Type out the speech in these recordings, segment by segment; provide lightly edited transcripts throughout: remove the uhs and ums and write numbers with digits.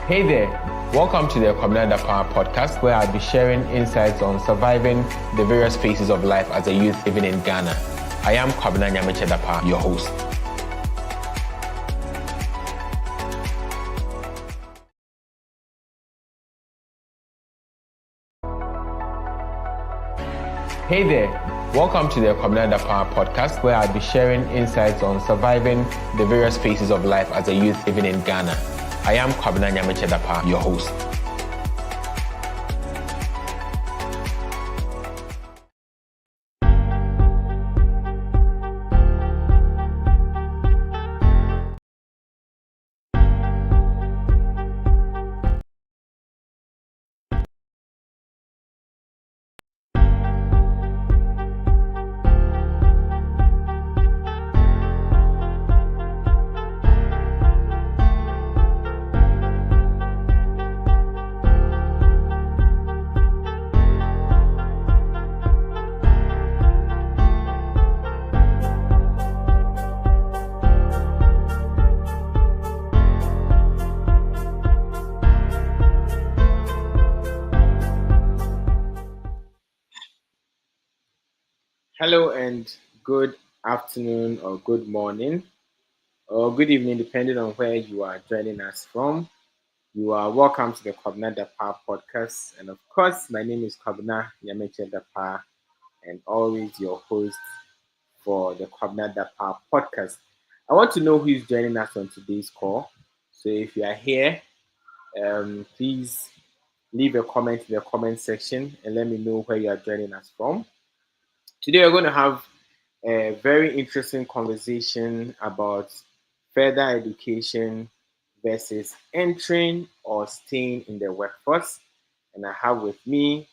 Hey there! Welcome to the Nana Yaa A podcast, where I'll be sharing insights on surviving the various phases of life as a youth living in Ghana. I am Nana Yaa A, your host. Hey there, welcome to the Nana Yaa A podcast, where I'll be sharing insights on surviving the various phases of life as a youth living in Ghana. I am Nana Yaa A, your host. Hello and good afternoon or good morning or good evening, depending on where you are joining us from. You are welcome to the Nana Yaa A podcast. And of course, my name is Nana Yaa A and always your host for the Nana Yaa A podcast. I want to know who is joining us on today's call. So if you are here, please leave a comment in the comment section and let me know where you are joining us from. Today, we're going to have a very interesting conversation about further education versus entering or staying in the workforce. And I have with me,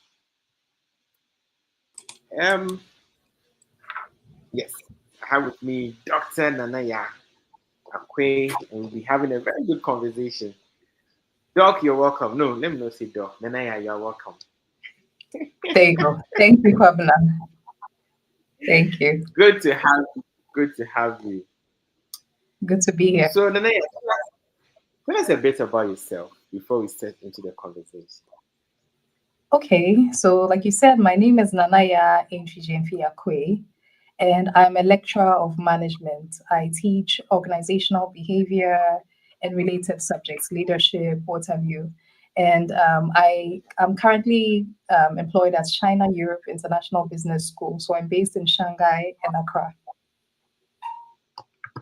Dr. Nana Yaa Acquaye, and we'll be having a very good conversation. Doc, you're welcome. No, let me not say Doc. Nana Yaa, you're welcome. There you go. Thank you, Kwabena. Thank you. Good to have you. Good to have you. Good to be here. So, Nana Yaa, tell us a bit about yourself before we step into the conversation. Okay, so like you said, my name is Nana Yaa A, Gyamfi Acquaye, and I'm a lecturer of management. I teach organizational behavior and related subjects, leadership, what have you. And I'm currently employed at China Europe International Business School. So I'm based in Shanghai and Accra.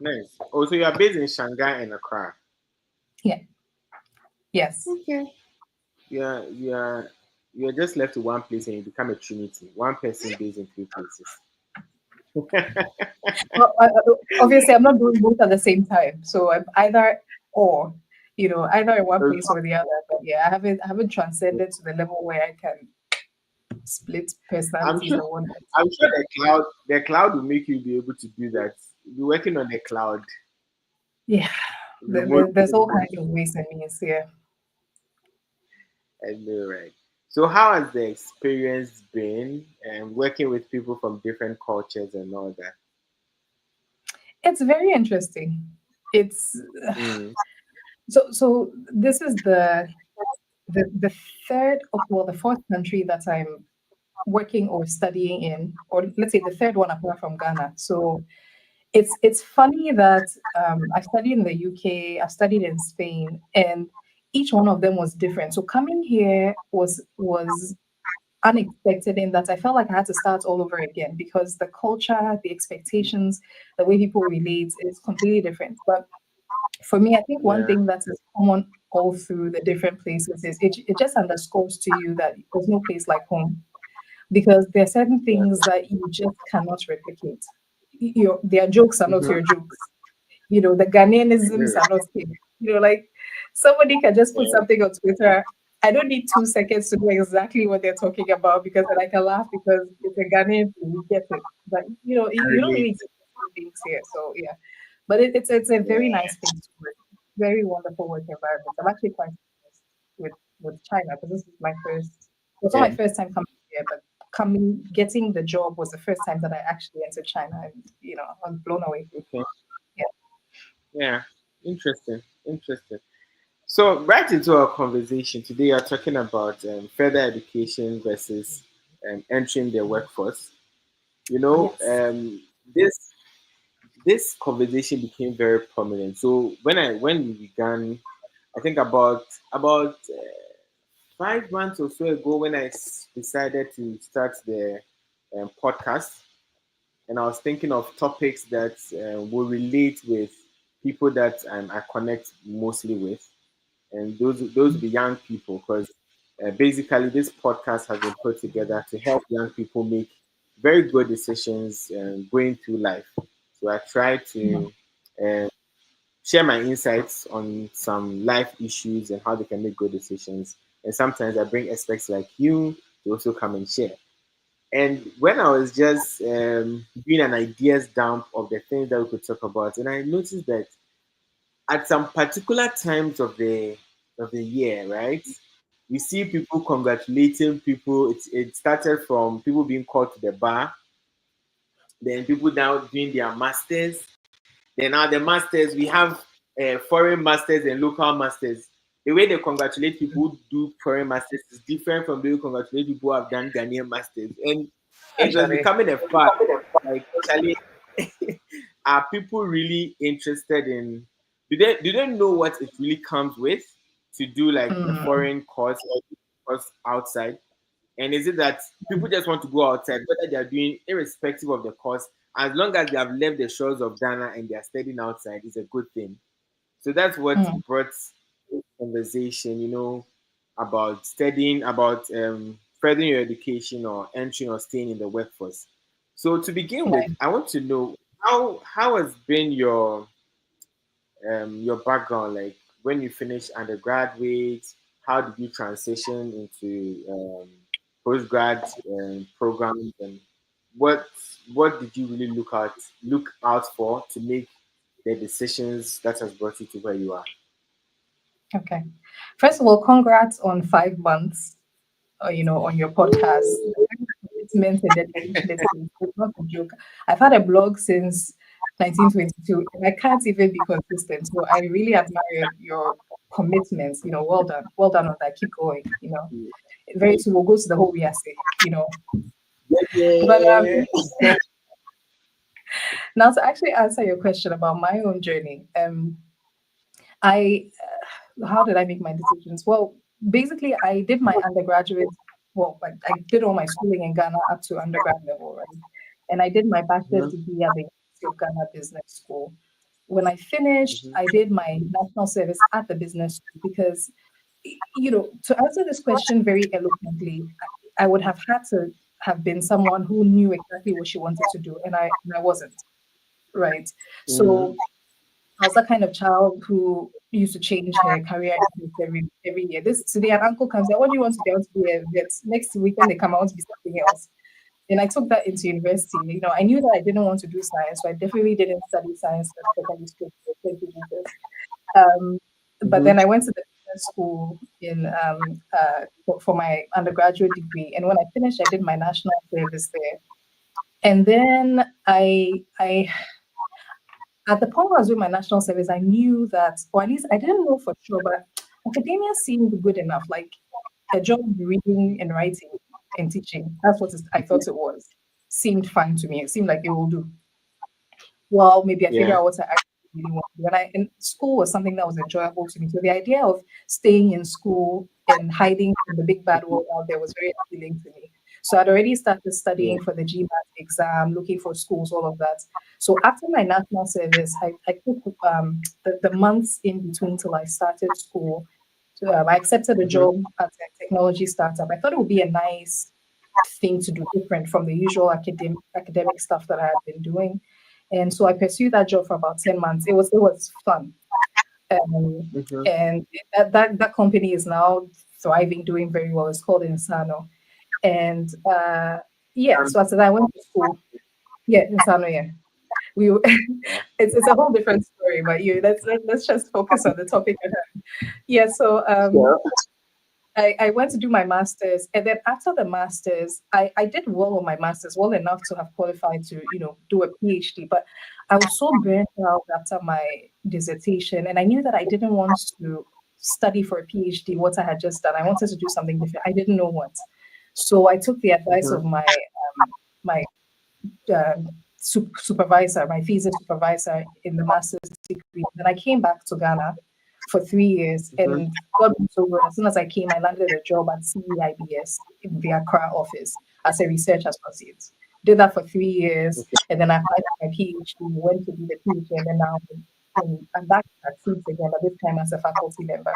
Nice. Oh, so you are based in Shanghai and Accra. Yeah. Yes. Okay. You're just left to one place and you become a trinity. One person based in three places. Well, obviously, I'm not doing both at the same time. So I'm either or, either in one place or the other. But yeah, I haven't transcended to the level where I can split personalities. I'm sure the cloud will make you be able to do that. You're working on the cloud. Yeah, there's all kinds of ways and means here. I know, right? So how has the experience been working with people from different cultures and all that? It's very interesting. It's so this is the fourth country that I'm working or studying in, or let's say the third one apart from Ghana. So it's funny that I studied in the UK, I studied in Spain, and each one of them was different. So coming here was unexpected in that I felt like I had to start all over again because the culture, the expectations, the way people relate is completely different. But for me, I think one thing that is common all through the different places is it just underscores to you that there's no place like home, because there are certain things that you just cannot replicate. Their jokes are not your jokes. The Ghanaianisms are not here. Like somebody can just put something on Twitter. I don't need 2 seconds to know exactly what they're talking about because then I can laugh because it's a Ghanaian thing. You get it. But you don't really get things here. So yeah. But it's a very nice place to work. Very wonderful work environment. I'm actually quite impressed with China because this is my first. It was not my first time coming here, but getting the job was the first time that I actually entered China, and I was blown away. Okay. Yeah. Interesting. So, right into our conversation today, we are talking about further education versus entering the workforce. You know, Yes. this conversation became very prominent. So when we began, I think about 5 months or so ago, when I decided to start the podcast, and I was thinking of topics that will relate with people that I connect mostly with, and those would be young people, because basically this podcast has been put together to help young people make very good decisions going through life. So I try Mm. to uh, share my insights on some life issues and how they can make good decisions. And sometimes I bring experts like you to also come and share. And when I was just doing an ideas dump of the things that we could talk about, and I noticed that at some particular times of the year, right? We see people congratulating people. It started from people being called to the bar, then people now doing their masters. Then now the masters, we have foreign masters and local masters. The way they congratulate people who do foreign masters is different from the way they congratulate people who have done Ghanaian masters. And it was Actually. becoming a fact. Like, Charlie, are people really interested in, do they know what it really comes with to do like a Mm. foreign course or course outside? And is it that people just want to go outside, whether they are doing irrespective of the course, as long as they have left the shores of Ghana and they are studying outside, is a good thing. So that's what Mm. brought this conversation, about studying, about furthering your education or entering or staying in the workforce. So to begin with, Nice. I want to know how has been your background, like when you finished undergraduate, how did you transition into postgrad programs, and what what did you really look out for to make the decisions that has brought you to where you are? Okay. First of all, congrats on 5 months, on your podcast. Commitment and dedication it's not a joke. I've had a blog since 1922 and I can't even be consistent. So I really admire your commitments. Well done. Well done on that. Keep going. Very soon we'll go to the whole we say. But Yeah. now to actually answer your question about my own journey, I how did I make my decisions? Well, basically, I did my undergraduate. Well, I did all my schooling in Ghana up to undergrad level, right? And I did my bachelor's Mhm, degree at the University of Ghana Business School. When I finished, mhm, I did my national service at the business school because, to answer this question very eloquently, I would have had to have been someone who knew exactly what she wanted to do, and I wasn't, right? mhm, So I was that kind of child who used to change her career interests every year. This today, an uncle comes out, what do you want to be? I want to be a vet. Next weekend they come, I want to be something else. And I took that into university. I knew that I didn't want to do science, so I definitely didn't study science at secondary school. Thank you, Jesus. Um, but mhm, then I went to the business school for my undergraduate degree, and when I finished, I did my national service there. And then I at the point where I was doing my national service, I knew that, or at least I didn't know for sure, but academia seemed good enough. Like a job reading and writing and teaching. That's what I thought it was. Seemed fine to me. It seemed like it will do. Well, maybe I figure yeah. out what I actually really want to do. And school was something that was enjoyable to me. So the idea of staying in school and hiding from the big bad world out there was very appealing to me. So I'd already started Yeah. studying for the GMAT exam, looking for schools, all of that. So after my national service, I took the months in between till I started school. So I accepted a Mhm, job at a technology startup. I thought it would be a nice thing to do, different from the usual academic stuff that I had been doing. And so I pursued that job for about 10 months. It was fun. mhm. And that company is now thriving, doing very well. It's called Insano. And yeah, Um, so after that I went to school. Yeah, Insano, yeah. We yeah. it's a whole different story, but let's just focus on the topic at hand. Yeah, so Yeah. I went to do my master's, and then after the master's, I did well on my master's, well enough to have qualified to, do a PhD. But I was so burnt out after my dissertation, and I knew that I didn't want to study for a PhD what I had just done. I wanted to do something different. I didn't know what. So I took the advice of my supervisor, my thesis supervisor in the master's degree. Then I came back to Ghana for 3 years, and God was so good. As soon as I came, I landed a job at CEIBS in the Accra office as a research associate. Did that for 3 years, and then I applied for my PhD, went to do the PhD, and then now I'm back at SEEDS again, but this time as a faculty member.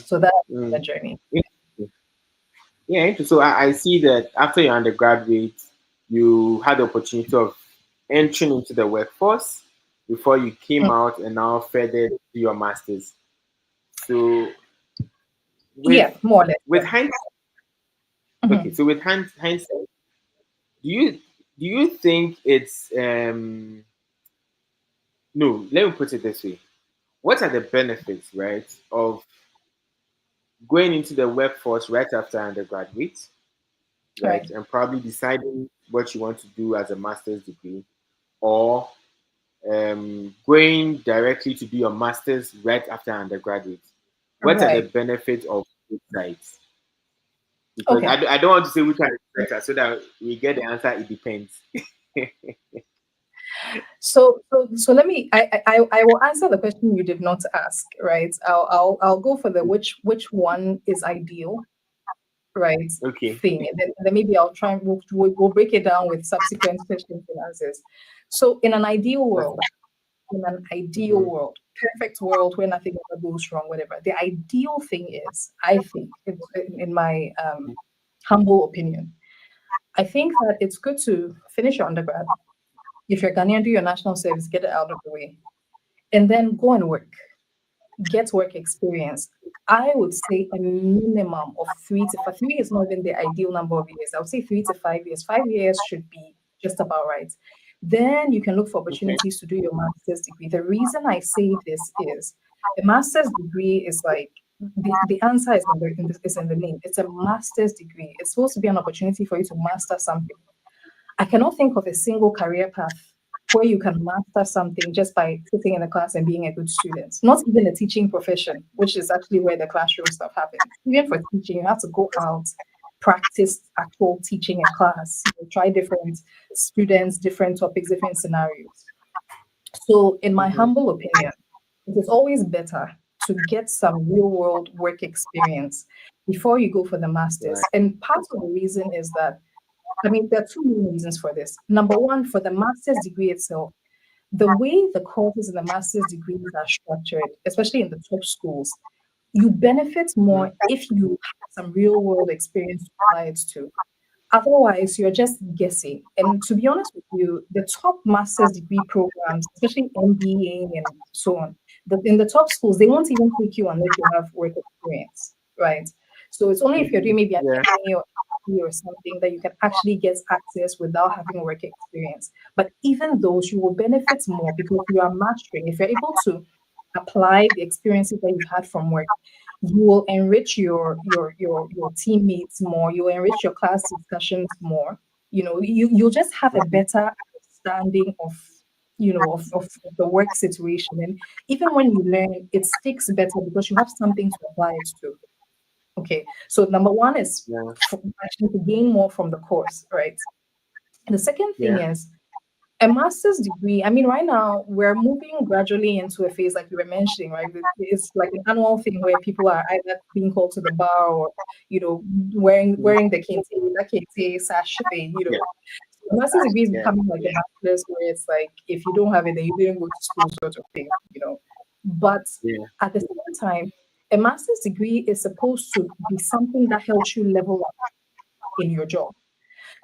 So that's the journey. Yeah, so I see that after your undergraduate, you had the opportunity of entering into the workforce before you came out and now further to your master's. So more or less. With hindsight, okay. So with hindsight, do you think it's no? Let me put it this way: what are the benefits, right, of going into the workforce right after undergraduate, right, and probably deciding what you want to do as a master's degree, or going directly to do your master's right after undergraduate? What are the benefits of both sides? Because I don't want to say which one is better, so that we get the answer. It depends. So let me. I will answer the question you did not ask. Right. I'll go for the which one is ideal. Right. Okay. Thing, and then maybe I'll try and we'll break it down with subsequent questions and answers. So in an ideal world, perfect world where nothing ever goes wrong, whatever. The ideal thing is, I think, in my humble opinion, I think that it's good to finish your undergrad. If you're Ghanaian, do your national service, get it out of the way, and then go and work. Get work experience. I would say a minimum of 3 to 5. 3 is not even the ideal number of years. I would say 3 to 5 years. 5 years should be just about right. Then you can look for opportunities to do your master's degree. The reason I say this is a master's degree is like the answer is in the name. It's a master's degree. It's supposed to be an opportunity for you to master something. I cannot think of a single career path where you can master something just by sitting in a class and being a good student. Not even a teaching profession, which is actually where the classroom stuff happens. Even for teaching, you have to go out, practice actual teaching in class, try different students, different topics, different scenarios. So in my humble opinion, it is always better to get some real world work experience before you go for the master's. And part of the reason is that there are two main reasons for this. Number one, for the master's degree itself, the way the courses in the master's degrees are structured, especially in the top schools, you benefit more if you have some real world experience to apply it to. Otherwise, you're just guessing. And to be honest with you, the top master's degree programs, especially MBA and so on, in the top schools, they won't even take you unless you have work experience, right? So it's only if you're doing maybe an MBA or something that you can actually get access without having work experience. But even those, you will benefit more because you are mastering. If you're able to apply the experiences that you've had from work, you will enrich your teammates more. You'll enrich your class discussions more. You'll just have a better understanding of of the work situation. And even when you learn, it sticks better because you have something to apply it to. Okay, so number one is actually to gain more from the course, right? And the second thing is a master's degree. Right now we're moving gradually into a phase like you were mentioning, right? It's like an annual thing where people are either being called to the bar or, wearing the kente sash thing, The master's degree is becoming like a bachelor's where it's like, if you don't have it, then you didn't go to school sort of thing, But at the same time, a master's degree is supposed to be something that helps you level up in your job.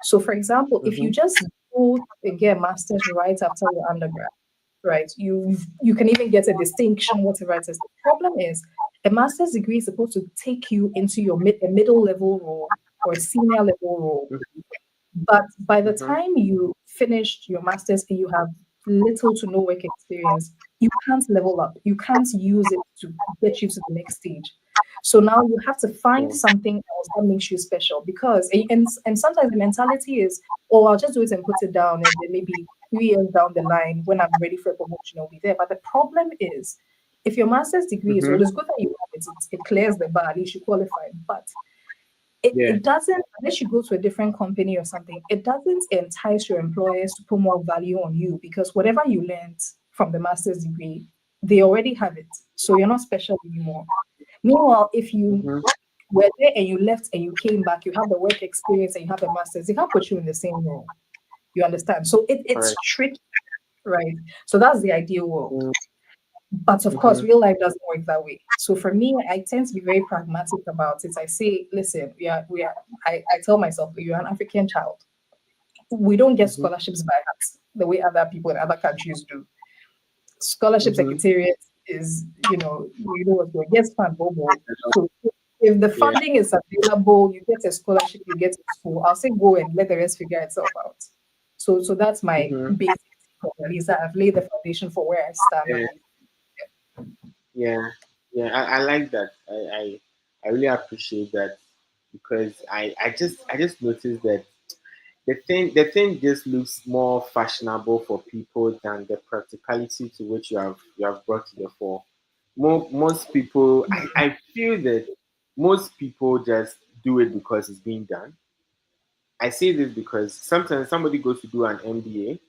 So, for example, if you just go and get a master's right after your undergrad, right, you can even get a distinction, whatever it is. The problem is a master's degree is supposed to take you into your middle level role or a senior level role. But by the time you finished your master's and you have little to no work experience, you can't level up. You can't use it to get you to the next stage. So now you have to find something else that makes you special because, and sometimes the mentality is, oh, I'll just do it and put it down, and then maybe 3 years down the line, when I'm ready for a promotion, I'll be there. But the problem is, If your master's degree is Mm-hmm. well, it's good that you have it. It clears the bar, at least you qualify. But Yeah. it doesn't, unless you go to a different company or something, it doesn't entice your employers to put more value on you because whatever you learned from the master's degree, they already have it. So you're not special anymore. Meanwhile, if you Mm-hmm. were there and you left and you came back, you have the work experience and you have a master's, they can't put you in the same role. You understand? So it's Correct. tricky, right? So that's the ideal world. But of course, Mm-hmm. real life doesn't work that way. So for me, I tend to be very pragmatic about it. I say, listen, I tell myself, you're an African child. We don't get Mm-hmm. scholarships by heart the way other people in other countries do. Scholarship Mm-hmm. secretariat is, you know what, yes, fund bobo. So if the Yeah. funding is available, you get a scholarship, you get a school. I'll say go and let the rest figure itself out. So that's my Mm-hmm. basic take on it, is that I've laid the foundation for where I stand Yeah. and Yeah. Yeah. I like that. I really appreciate that because I just noticed that the thing just looks more fashionable for people than the practicality to which you have brought to the fore. Most people, I feel that most people just do it because it's being done. I say this because sometimes somebody goes to do an MBA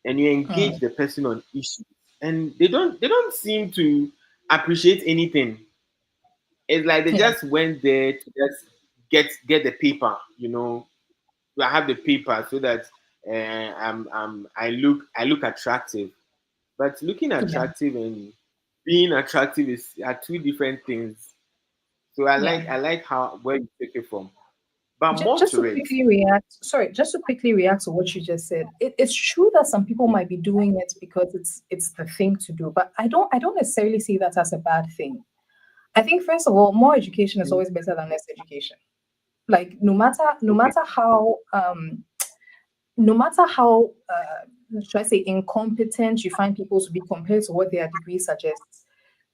and you engage Mm, the person on issues and they don't seem to appreciate anything. It's like they yeah, just went there to just get the paper, I have the paper so that I look attractive. But looking yeah, attractive and being attractive are two different things. So I yeah. like I like how where you take it from. But more Just to to it. quickly react, sorry, just to quickly react to what you just said. It's true that some people might be doing it because it's the thing to do, but I don't necessarily see that as a bad thing. I think first of all, more education is Mhm. always better than less education. Like no matter how should I say incompetent you find people to be compared to what their degree suggests,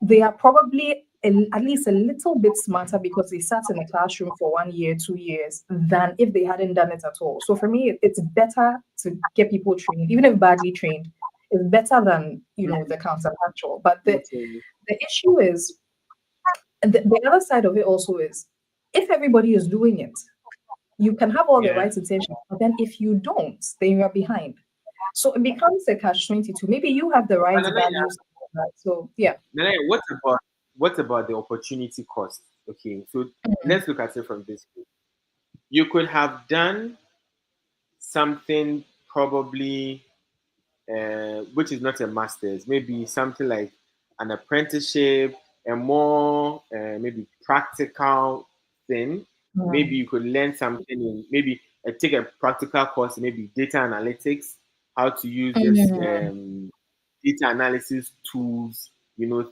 they are probably at least a little bit smarter because they sat in a classroom for 1 year, 2 years, than if they hadn't done it at all. So for me, it's better to get people trained, even if badly trained. It's better than the counterfactual. But the issue is the other side of it also is if everybody is doing it, you can have all the Yeah. right intentions, but then if you don't, then you are behind. So it becomes a catch 22. Maybe you have the But right values, right? So yeah. Nana, what about the opportunity cost? Okay, so let's look at it from this way. You could have done something probably which is not a master's, maybe something like an apprenticeship, a more maybe practical thing. Maybe Mm, you could learn something in maybe take a practical course, maybe data analytics, how to use this mm, data analysis tools,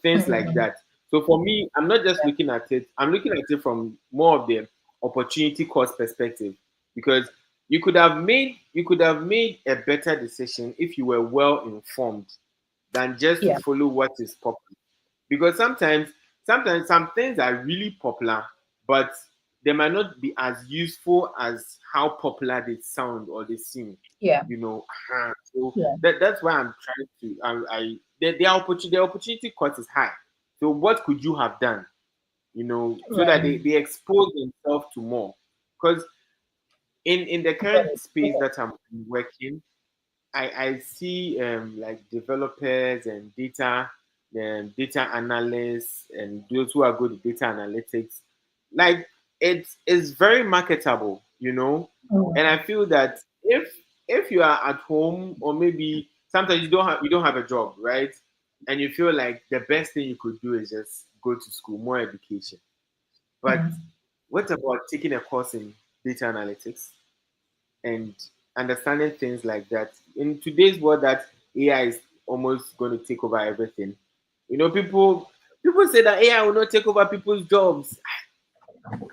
things like mm, that. So for me, I'm not just looking at it, I'm looking at it from more of the opportunity cost perspective because you could have made a better decision if you were well informed than just to yeah, follow what is popular. Because sometimes some things are really popular, but they might not be as useful as how popular they sound or they seem. yeah, So yeah, that's why I'm trying to. The opportunity cost is high. So what could you have done? So that right. they expose themselves to more. Because in the current space that I'm working, I see like developers and data analysts and those who are good at data analytics. Like it's very marketable. And Mm, I feel that if you are at home or maybe sometimes you don't have a job, right? And you feel like the best thing you could do is just go to school, more education. But mm, what about taking a course in data analytics and understanding things like that? In today's world, that AI is almost going to take over everything. People say that AI will not take over people's jobs.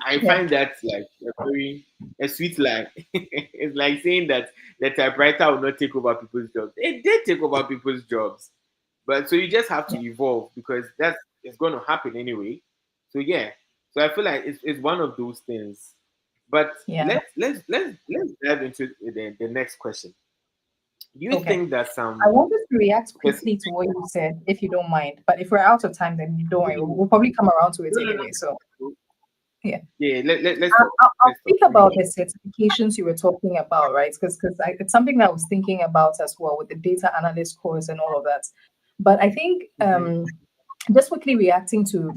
I yeah, find that like a sweet lie. It's like saying that the typewriter will not take over people's jobs. It did take over people's jobs, but so you just have to yeah, evolve because that's it's going to happen anyway. So yeah, so I feel like it's one of those things. But yeah. let's dive into the next question. Do you Okay. think that I some wanted to react because quickly to what you said, if you don't mind. But if we're out of time, then don't worry. no, We'll probably come around to it no, anyway. So no. yeah. Yeah, let's talk. I'll Let's talk. speak about the certifications you were talking about, right? Because it's something that I was thinking about as well with the data analyst course and all of that. But I think Mm-hmm. just quickly reacting to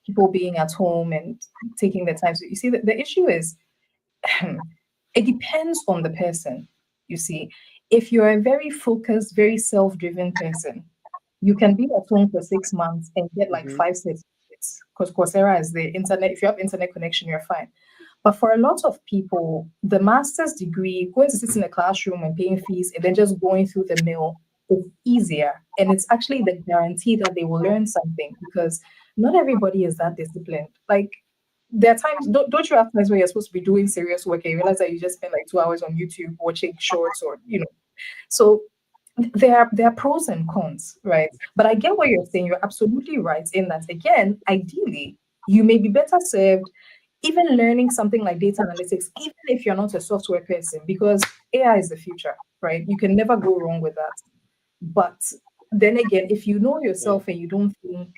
people being at home and taking their time. So you see, the issue is it depends on the person. You see, if you're a very focused, very self-driven person, you can be at home for 6 months and get like Mm-hmm. 5 certificates because Coursera is the internet. If you have internet connection, you're fine. But for a lot of people, the master's degree, going to sit in a classroom and paying fees and then just going through the mill is easier. And it's actually the guarantee that they will learn something because not everybody is that disciplined. Like there are times, don't you have times where you're supposed to be doing serious work and you realize that you just spend like 2 hours on YouTube watching shorts or. So there are pros and cons, right? But I get what you're saying. You're absolutely right in that. Again, ideally, you may be better served even learning something like data analytics, even if you're not a software person, because AI is the future, right? You can never go wrong with that. But then again, if you know Yeah, yourself and you don't think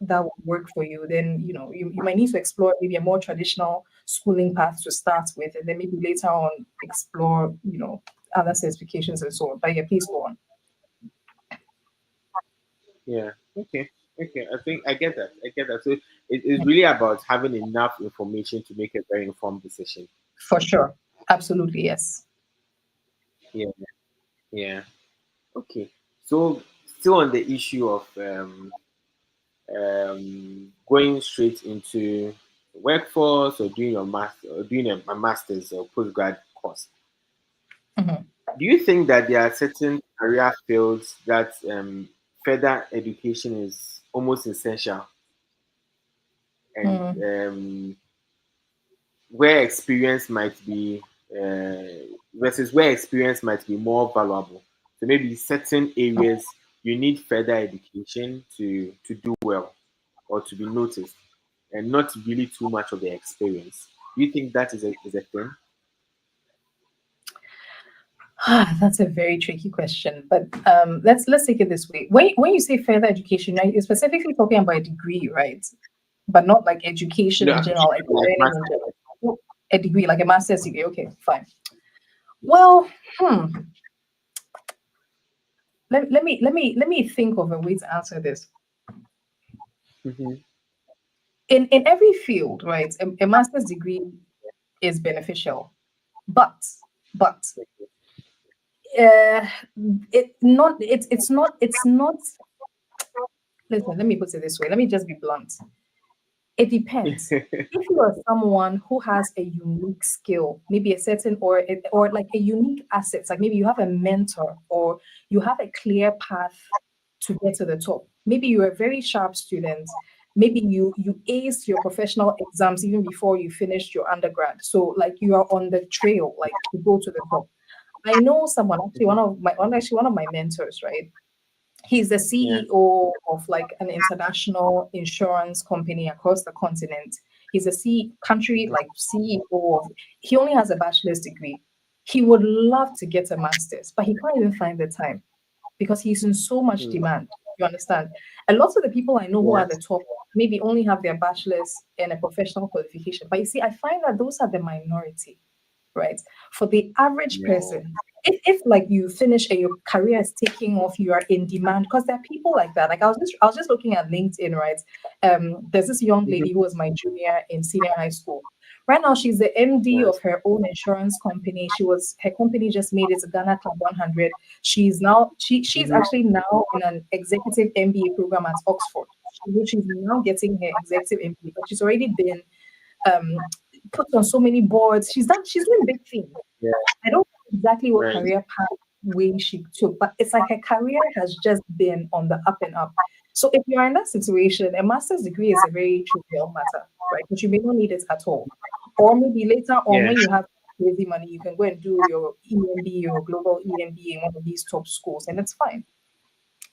that will work for you, then you might need to explore maybe a more traditional schooling path to start with, and then maybe later on explore, other certifications and so on. But yeah, please go on. yeah. Okay, okay. I think I get that. I get that. So it's really about having enough information to make a very informed decision. For sure. Absolutely, yes. Yeah, yeah. Okay. So still on the issue of going straight into the workforce or doing your master or doing a master's or postgrad course. Mhm. Do you think that there are certain career fields that further education is almost essential and Mm. where experience might be versus where experience might be more valuable? So maybe certain areas you need further education to do well or to be noticed, and not really too much of the experience. Do you think that is a thing? That's a very tricky question, but let's take it this way. When you say further education, you're specifically talking about a degree, right? But not like education No, in general, like like learning in master. general. Oh, a degree, like a master's degree. Okay, fine. Well, let me think of a way to answer this. Mm-hmm. In every field, right? A master's degree is beneficial, but uh, it's not. Listen, let me put it this way. Let me just be blunt. It depends. If you are someone who has a unique skill, maybe a certain or like a unique asset, like maybe you have a mentor or you have a clear path to get to the top. Maybe you're a very sharp student. Maybe you aced your professional exams even before you finished your undergrad. So like you are on the trail, like to go to the top. I know someone actually Mm-hmm. one of my mentors, right? He's the Yeah. CEO of like an international insurance company across the continent. He's a country Mm-hmm. like CEO of. He only has a bachelor's degree. He would love to get a master's, but he can't even find the time because he's in so much Mm. demand. You understand? A lot of the people I know who Yeah. are the top maybe only have their bachelor's and a professional qualification. But you see, I find that those are the minority, right? For the average Yeah. person, if like you finish and your career is taking off, you are in demand because there are people like that. Like I was just looking at LinkedIn, right? There's this young Mm-hmm. lady who was my junior in senior high school. Right now, she's the MD Yeah. of her own insurance company. Her company just made it to Ghana Club 100. She's Mm-hmm. actually now in an executive MBA program at Oxford. She's now getting her executive MBA, but she's already been um, put on so many boards. She's doing big things. Yeah. I don't know exactly what Right. career pathway she took, but it's like her career has just been on the up and up. So if you're in that situation, a master's degree is a very trivial matter, right? But you may not need it at all. Or maybe later on, Yeah. when you have crazy money, you can go and do your EMB or global EMB in one of these top schools, and it's fine.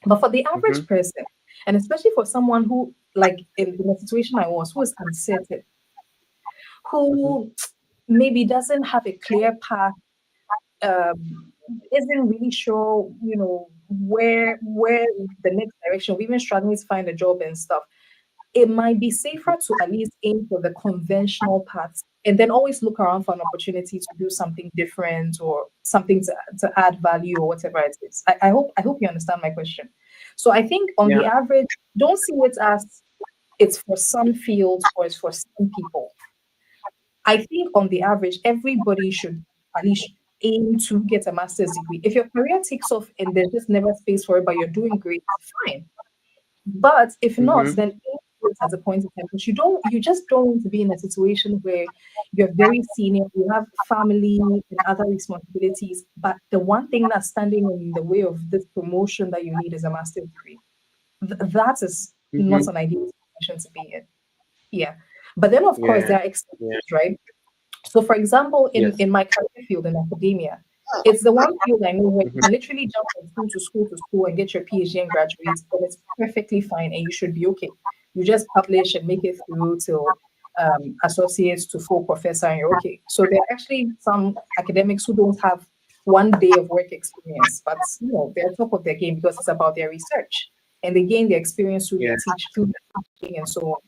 But for the Mm-hmm. average person, and especially for someone who, like in the situation I was, who is uncertain, Mm-hmm. who maybe doesn't have a clear path isn't really sure, where the next direction, we're even struggling to find a job and stuff, it might be safer to at least aim for the conventional paths and then always look around for an opportunity to do something different or something to add value or whatever it is. I hope you understand my question. So I think on the Yeah. average, don't see it as it's for some fields or it's for some people. I think on the average, everybody should at least aim to get a master's degree. If your career takes off and there's just never space for it, but you're doing great, fine. But if not, Mm-hmm. then aim for it at a point in time. Because you just don't want to be in a situation where you're very senior, you have family and other responsibilities, but the one thing that's standing in the way of this promotion that you need is a master's degree. That is not Mm-hmm. an ideal situation to be in. Yeah. But then, of course, Yeah. there are Yeah. exceptions, right? So, for example, in, Yes. in my career field in academia, it's the one field I know where you Mm-hmm. can literally jump from school to school to school and get your PhD and graduate, and it's perfectly fine, and you should be okay. You just publish and make it through till associates to full professor, and you're okay. So there are actually some academics who don't have 1 day of work experience, but they're top of their game because it's about their research, and they gain their experience through Yeah. through their teaching and so on.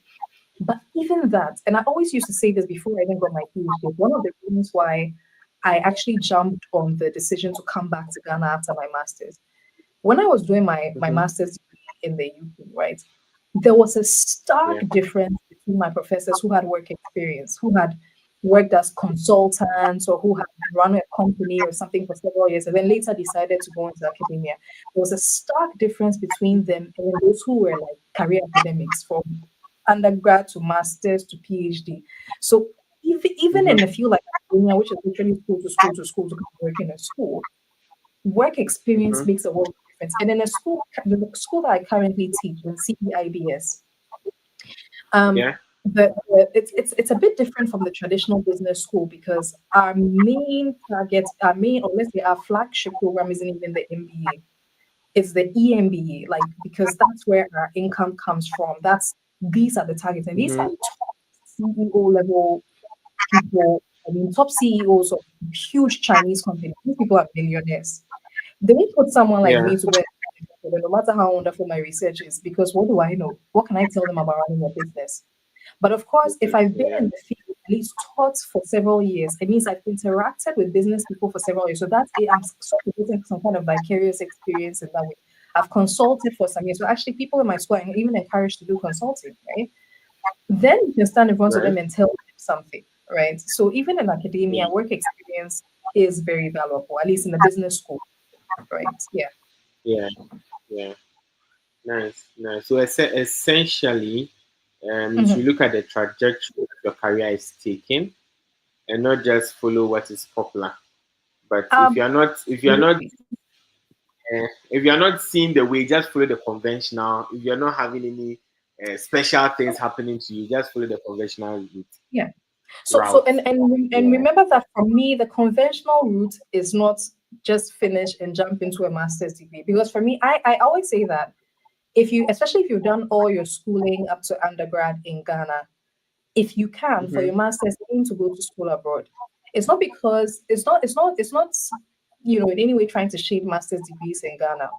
But even that, and I always used to say this before I even got my PhD, one of the reasons why I actually jumped on the decision to come back to Ghana after my master's. When I was doing my Mm-hmm. master's degree in the UK, right, there was a stark Yeah. difference between my professors who had work experience, who had worked as consultants or who had run a company or something for several years and then later decided to go into academia. There was a stark difference between them and those who were like career academics from undergrad to master's to PhD. So even Mm-hmm. in a field like academia, which is literally school to school to school to come work in a school, work experience Mm-hmm. makes a world of difference. And in the school that I currently teach in CEIBS, um, Yeah. it's a bit different from the traditional business school because our main target, or let's say our flagship program isn't even the MBA, it's the EMBA, like because that's where our income comes from. These are the targets, and these are Mm-hmm. top CEO level people. I mean, top CEOs of huge Chinese companies. These people are millionaires. They won't put someone like Yeah. me to go and no matter how wonderful my research is, because what do I know? What can I tell them about running a business? But of course, if I've been Yeah. in the field, at least taught for several years, it means I've interacted with business people for several years. So that's it. I'm sort of getting some kind of vicarious experience in that way. I've consulted for some years. So actually, people in my school are even encouraged to do consulting, right? Then you can stand in front of Right. them and tell them something, right? So even in Yeah. academia, work experience is very valuable, at least in the business school, right? Yeah. Yeah. Yeah. Nice. Nice. So essentially, you should Mhm. look at the trajectory that your career is taking and not just follow what is popular. But Absolutely. if you're not seeing the way, just follow the conventional. If you're not having any special things happening to you, just follow the conventional Yeah. So route. and Yeah. remember that for me, the conventional route is not just finish and jump into a master's degree. Because for me, I always say that especially if you've done all your schooling up to undergrad in Ghana, if you can for Mm-hmm. your master's, aim to go to school abroad. It's not because it's not in any way trying to shade master's degrees in Ghana.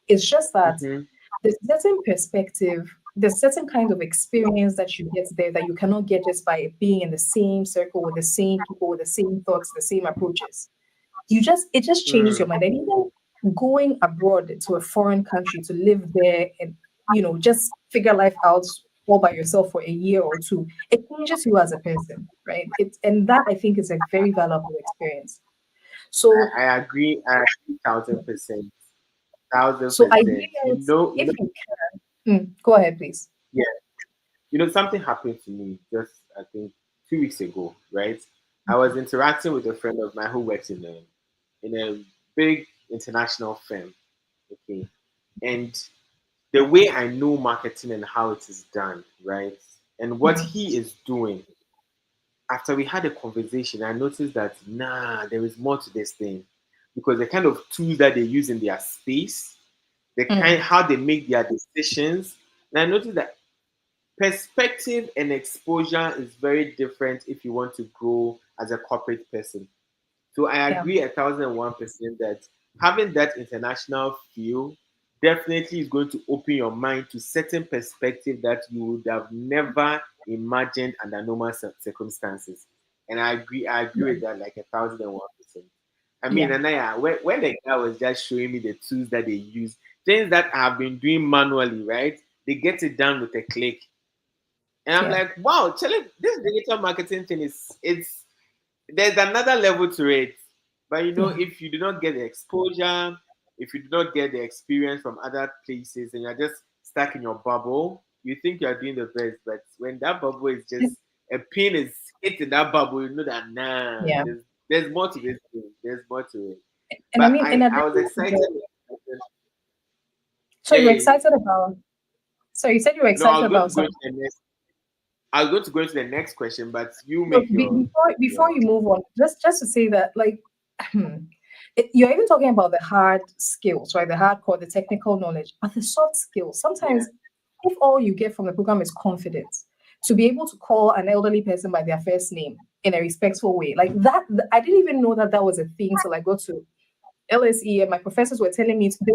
It's just that Mm-hmm. there's certain perspective, there's certain kind of experience that you get there that you cannot get just by being in the same circle with the same people, with the same thoughts, the same approaches. It just changes Mm. your mind. And even going abroad to a foreign country to live there and just figure life out all by yourself for a year or two, it changes you as a person, right? And that I think is a very valuable experience. So I agree. I agree, 1,000%. Thousand so percent. ideally, I would say if you can, go ahead, please. Yeah. Something happened to me just I think 2 weeks ago. Right. I was interacting with a friend of mine who works in a big international firm. Okay. And the way I know marketing and how it is done, right, and what Mhm. he is doing. After we had a conversation, I noticed that there is more to this thing because the kind of tools that they use in their space, the kind Mm. how they make their decisions, and I noticed that perspective and exposure is very different if you want to grow as a corporate person. So I Yeah. agree 1,001% that having that international feel definitely is going to open your mind to certain perspective that you would have never imagined under normal circumstances. And I agree Yeah. with that like 1,001%. I mean, Yeah. Anaya, when the guy was just showing me the tools that they use, things that I've been doing manually, right? They get it done with a click. And I'm Yeah. like, wow, Charlie, this digital marketing thing is it's there's another level to it. But you know, Yeah. if you do not get the exposure, if you do not get the experience from other places and you're just stuck in your bubble, you think you're doing the best. But when that bubble is just a pin is hit in that bubble, you know that nah, Yeah. there's more to this thing. There's more to it. And I But mean, in I was addition to excited. the, so Yeah, you were yeah, yeah. excited about, so you said you were No, I excited was going about to go something. to the next. I was going to go into the next question, but you So make before your you move on, just to say that, like, you're even talking about the hard skills, right? The hardcore, the technical knowledge, but the soft skills. yeah, Sometimes, if all you get from the program is confidence, to be able to call an elderly person by their first name in a respectful way, like that, I didn't even know that that was a thing till I got to LSE, and my professors were telling me they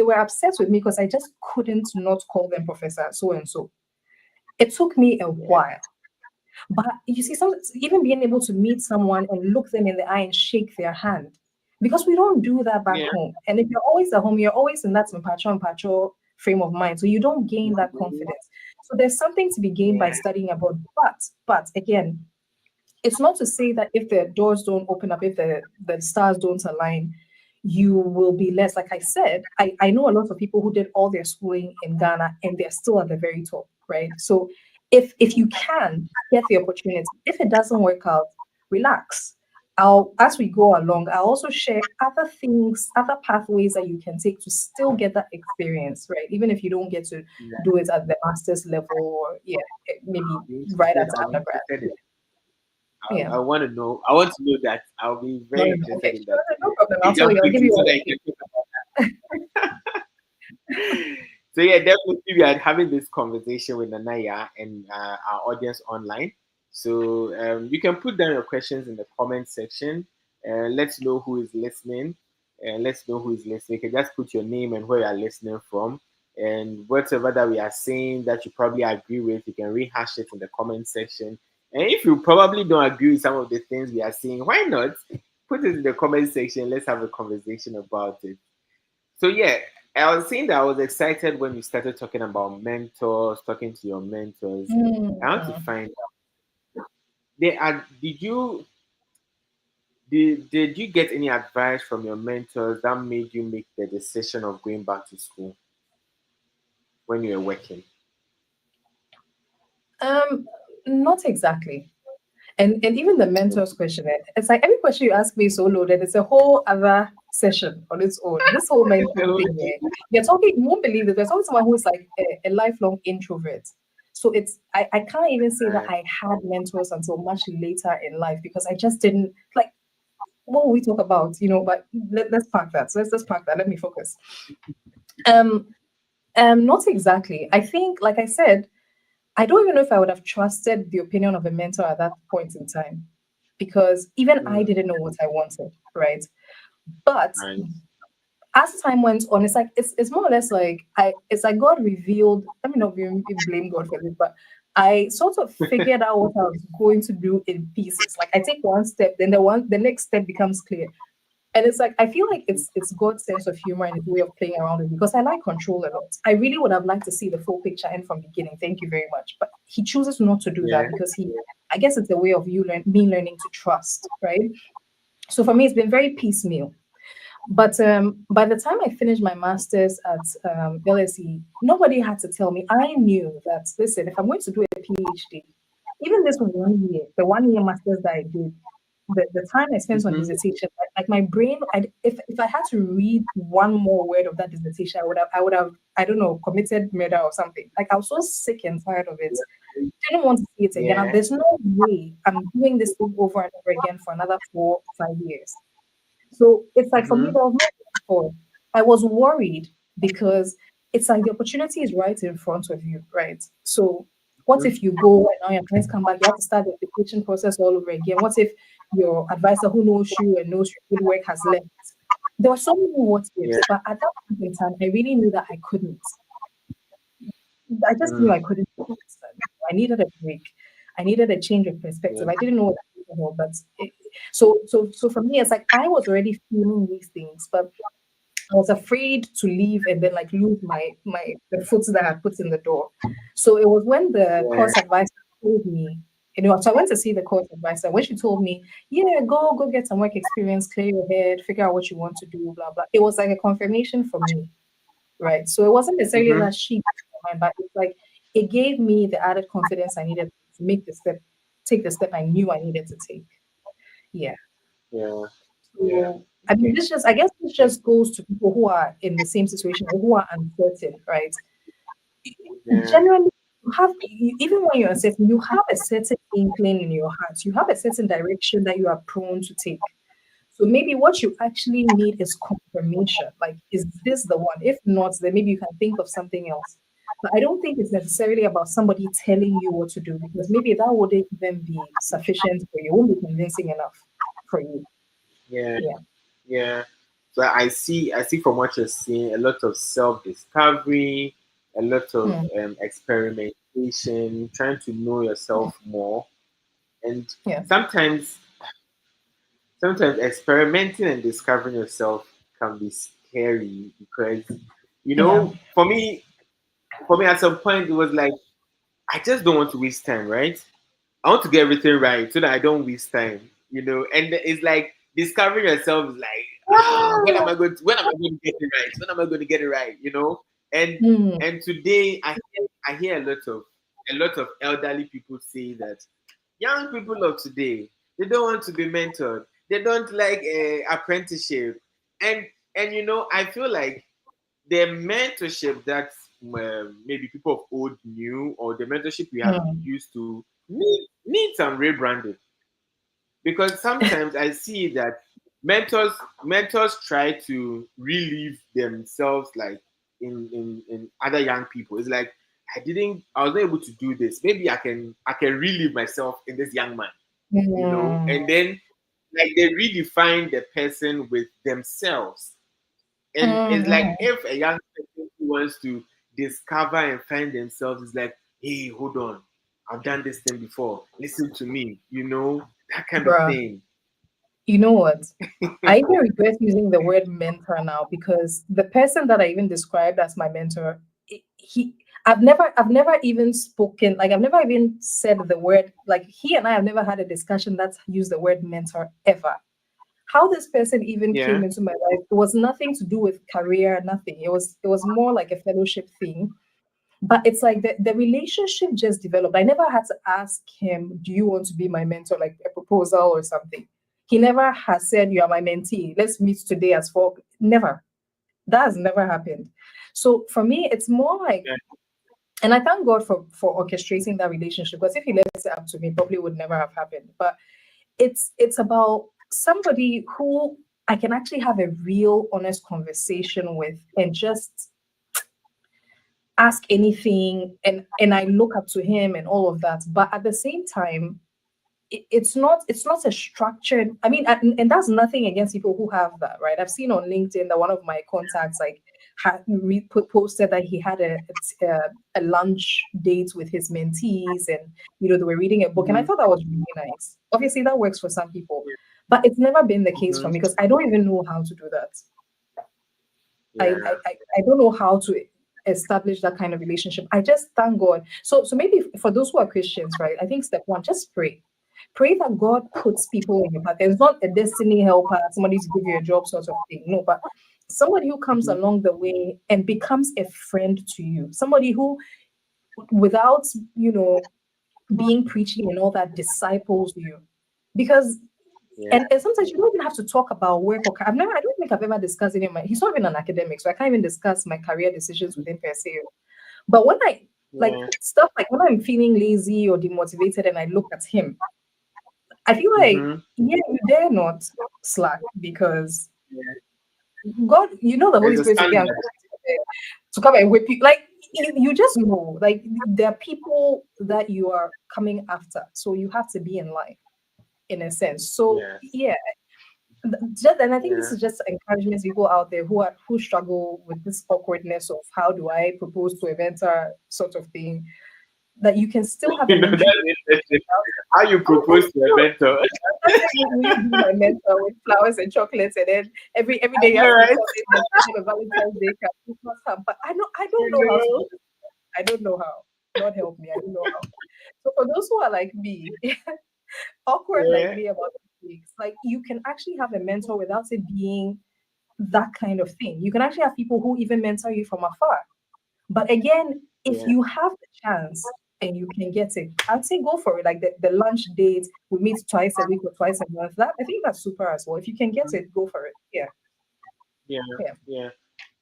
were upset with me because I just couldn't not call them professor so and so. It took me a yeah, while, but you see, even being able to meet someone and look them in the eye and shake their hand, because we don't do that back yeah. home. And if you're always at home, you're always in that mpacho frame of mind, so you don't gain that Mhm. confidence. So there's something to be gained by Yeah, studying abroad. But again, it's not to say that if the doors don't open up, if the stars don't align, you will be less. Like I said, I know a lot of people who did all their schooling in Ghana and they're still at the very top, right? So if you can get the opportunity, if it doesn't work out, relax. I'll as we go along, I'll also share other things, other pathways that you can take to still get that experience, right? Even if you don't get to yeah. do it at the master's level or yeah, maybe right Interested. at I'll be undergrad. interested in. Yeah. I want to know. I want to know that. I'll be No, very no, no. interested Okay, in sure, that. no problem. I'll You tell can you. I'll put give it you so all that the you key. can talk about. So yeah, definitely we are having this conversation with Nana Yaa and our audience online. So you can put down your questions in the comment section. Let's know who is listening. And let's know who is listening. You can just put your name and where you are listening from. And whatever that we are saying that you probably agree with, you can rehash it in the comment section. And if you probably don't agree with some of the things we are saying, why not put it in the comment section? Let's have a conversation about it. So yeah, I was saying that I was excited when you started talking about mentors, talking to your mentors. I want to Mm. find out. They are. Did you get any advice from your mentors that made you make the decision of going back to school when you were working? Um, Not exactly. And even the mentors question, it's like every question you ask me is so loaded. It's a whole other session on its own. This whole mentor thing, Okay. you're talking. You won't believe it. There's always someone who is like a lifelong introvert. So I can't even say that Right. I had mentors until much later in life because I just didn't like what will we talk about, but let's park that. So let's park that. Let me focus. Um, Not exactly. I think, like I said, I don't even know if I would have trusted the opinion of a mentor at that point in time because even I Mm, didn't know what I wanted, right? But right. as time went on, it's more or less like it's like God revealed. Let me not blame God for this, but I sort of figured out what I was going to do in pieces. Like I take one step, then the next step becomes clear. And it's like I feel like it's God's sense of humor and his way of playing around with me because I like control a lot. I really would have liked to see the full picture end from beginning. Thank you very much. But he chooses not to do that Yeah. because I guess it's a way of me learning to trust, right? So for me, it's been very piecemeal. But by the time I finished my master's at LSE, nobody had to tell me. I knew that, listen, if I'm going to do a PhD, even this 1 year, the 1 year master's that I did, the time I spent on Mm-hmm. dissertation, like my brain, if I had to read one more word of that dissertation, I don't know, committed murder or something. Like I was so sick and tired of it. Didn't want to see it again. And Yeah. there's no way I'm doing this thing over and over again for another 4 5 years. So it's like for me, Mm-hmm. there was no way forward. I was worried because it's like the opportunity is right in front of you, right? So what if you go and now your friends come back? You have to start the application process all over again. What if your advisor who knows you and knows your good work has left. There were so many what yeah, ifs, but at that point in time, I really knew that I couldn't. I just knew mm, I couldn't do this. I needed a break. I needed a change of yeah, perspective. I didn't know what to do, but so for me, it's like I was already feeling these things, but I was afraid to leave and then like lose my the foot that I put in the door. So it was when the yeah, course advisor told me, so I went to see the course advisor. When she told me, yeah, go get some work experience, clear your head, figure out what you want to do, blah blah. It was like a confirmation for me, right? So it wasn't necessarily mm-hmm, that she, but it's like it gave me the added confidence I needed to make the step, take the step I knew I needed to take. Yeah. yeah, yeah, So, I mean, okay, I guess this okay, just goes to people who are in the same situation or who are uncertain, right? yeah, Generally, even when you're uncertain, you have a certain inkling in your heart. You have a certain direction that you are prone to take. So maybe what you actually need is confirmation. Like, is this the one? If not, then maybe you can think of something else. But I don't think it's necessarily about somebody telling you what to do because maybe that wouldn't even be sufficient for you. It won't be convincing enough for you. yeah, Yeah. yeah. So I see from what you're saying, a lot of self-discovery, a lot of Mm, experimentation, trying to know mm, yourself more, and yeah. sometimes sometimes experimenting and discovering yourself can be scary because Yeah. for me at some point it was like I just don't want to waste time, right? I want to get everything right so that I don't waste time, and it's like discovering yourself is like, when am I going to get it right? When am I going to get it right? And Mm, and today I hear a lot of elderly people say that young people of today, they don't want to be mentored. They don't like apprenticeship. And I feel like the mentorship that maybe people of old knew, or the mentorship we have been mm, used to, need some rebranding, because sometimes I see that mentors try to relive themselves, like in other young people. It's like I was not able to do this. Maybe I can relive myself in this young man, mm, and then like they redefine the person with themselves. And it's like mm, if a young person who wants to discover and find themselves is like, hey, hold on, I've done this thing before. Listen to me, that kind of bruh. thing. You know what? I even regret using the word mentor now because the person that I even described as my mentor, he, I've never even spoken, like I've never even said the word, like he and I have never had a discussion that's used the word mentor ever. How this person even came Yeah, into my life, it was nothing to do with career, nothing. It was more like a fellowship thing. But it's like the relationship just developed. I never had to ask him, do you want to be my mentor, like a proposal or something. He never has said, you are my mentee. Let's meet today at 4. Never. That has never happened. So for me, it's more like, yeah, and I thank God for orchestrating that relationship because if he left it up to me, it probably would never have happened. But it's about somebody who I can actually have a real honest conversation with and just ask anything and I look up to him and all of that. But at the same time, it's not a structured. I mean, and that's nothing against people who have that, right? I've seen on LinkedIn that one of my contacts like posted that he had a lunch date with his mentees, and they were reading a book, and I mm-hmm, thought that was really nice. Obviously, that works for some people, but it's never been the case for mm-hmm, me because I don't even know how to do that. I, I yeah, I I don't know how to establish that kind of relationship. I just thank God. So maybe for those who are Christians, right? I think step one, just pray. Pray that God puts people in your path. There's not a destiny helper, somebody to give you a job sort of thing. No, but somebody who comes mm-hmm, along the way and becomes a friend to you. Somebody who, without being preachy and all that, disciples you. Because yeah, and sometimes you don't even have to talk about work or I don't think I've ever discussed any of my he's not even an academic, so I can't even discuss my career decisions with him per se. But when I like yeah, stuff like when I'm feeling lazy or demotivated and I look at him, I feel like, mm-hmm, yeah, you dare not slack because yeah. God, the Holy There's a Spirit will standard. to come and whip you. Like you just know, like there are people that you are coming after, so you have to be in line. in a sense. So Yes. yeah, just, and I think this Yeah. is just encouragement to people out there who struggle with this awkwardness of how do I propose to a mentor sort of thing, that you can still have a That's mentor. interesting. How you propose to a mentor? Let's say you be my mentor with flowers and chocolates, and then every day you have All to be right. calling them, send them a Valentine's Day card, Christmas card. But I don't know how to do this. I don't know how. God help me, I don't know how. So for those who are like me, awkward like Yeah. me about things, like you can actually have a mentor without it being that kind of thing. You can actually have people who even mentor you from afar. But again, if Yeah. you have the chance and you can get it, I'd say go for it. Like the lunch date, we meet twice a week or twice a month. That I think that's super as well. If you can get it, go for it. Yeah, Yeah. yeah, Yeah.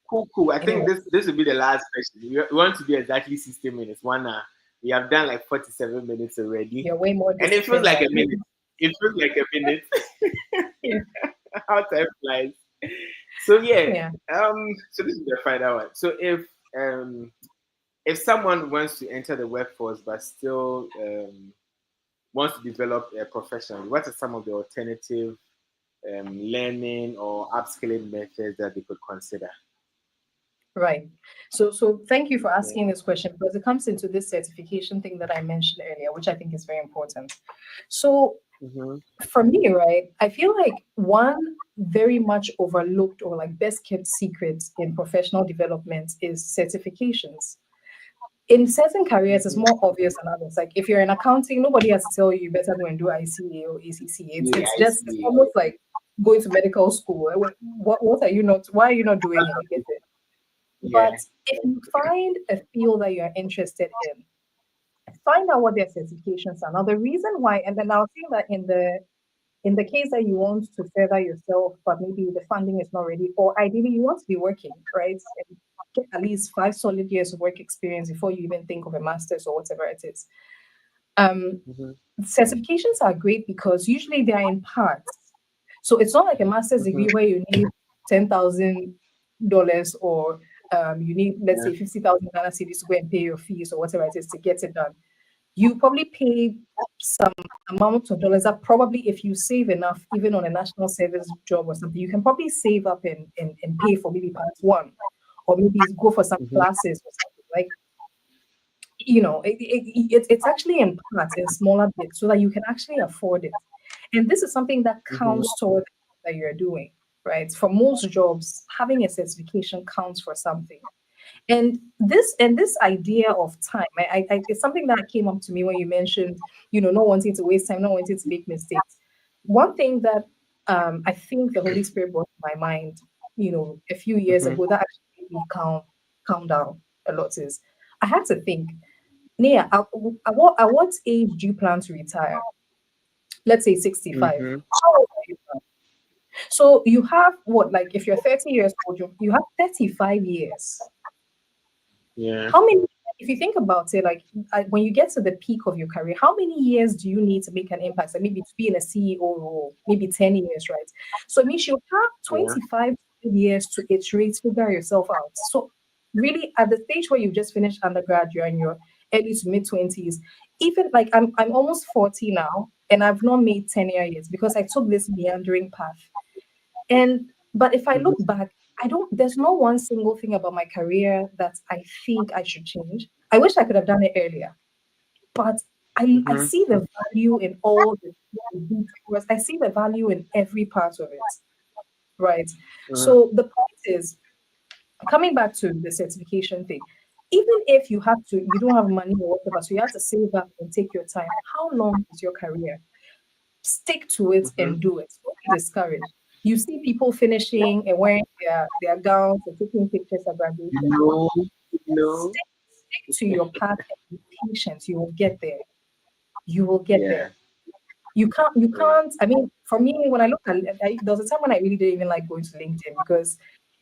Cool. Cool. I think yeah. this will be the last question. We want to be exactly 60 minutes. 1 hour. We have done like 47 minutes already, You're way more and it feels disciplined like than a minute. It feels like a minute. me. How time flies. So yeah. Yeah, So this is the final one. So if someone wants to enter the workforce but still wants to develop a profession, what are some of the alternative learning or upskilling methods that they could consider? right. So thank you for Yeah. asking this question because it comes into this certification thing that I mentioned earlier, which I think is very important. So Mm-hmm. for me, right, I feel like one very much overlooked or like best kept secret in professional development is certifications. In certain careers, it's Mm-hmm. more obvious than others. Like if you're in accounting, nobody has to tell you better go and do ICA or ACCA. It's Yeah, it's I just it's see. almost like going to medical school. What are you not? Why are you not doing it? You get it. Yeah. But if you find a field that you're interested in, find out what their certifications are. Now, the reason why, and then I'll say that in the case that you want to further yourself, but maybe the funding is not ready, or ideally you want to be working, right? And get at least 5 solid years of work experience before you even think of a master's or whatever it is. Um, Mm-hmm. Certifications are great because usually they are in parts. So it's not like a master's Mm-hmm. degree where you need $10,000 or you need, let's Yeah. say, 50,000 Ghana cedis to go and pay your fees or whatever it is to get it done. You probably pay some amount of dollars that probably if you save enough, even on a national service job or something, you can probably save up and pay for maybe part one or maybe go for some Mm-hmm. classes or something. Like, it's actually in parts, in smaller bits, so that you can actually afford it. And this is something that Mm-hmm. counts toward that you're doing, right? For most jobs, having a certification counts for something. And this idea of time, it's something that came up to me when you mentioned, not wanting to waste time, not wanting to make mistakes. One thing that I think the Holy Spirit brought to my mind, a few years Mm-hmm. ago, that actually made me calm down a lot is I had to think, Nia, at what age do you plan to retire? Let's say 65. Mm-hmm. How old are you now? So you have what, like if you're 30 years old, you have 35 years. Yeah. How many, if you think about it, like when you get to the peak of your career, how many years do you need to make an impact? Like maybe to be in a CEO role, maybe 10 years, right? So it means you have Yeah. 25 years to iterate, figure yourself out. So really at the stage where you just finished undergrad, you're in your early to mid 20s, even like I'm almost 40 now and I've not made 10 years because I took this meandering path. And but if I look Mm-hmm. back, I don't there's no one single thing about my career that I think I should change. I wish I could have done it earlier, but I Mm-hmm. see the value in all the detours. I see the value in every part of it. Right. Mm-hmm. So the point is coming back to the certification thing, even if you don't have money or whatever, so you have to save up and take your time. How long is your career? Stick to it Mm-hmm. and do it. Don't be discouraged. You see people finishing and wearing their gowns and taking pictures at graduation. No. No. Stick to your path and be patient. You will get there. You will get Yeah. there. You Yeah. can't. I mean, for me, when I look at there was a time when I really didn't even like going to LinkedIn because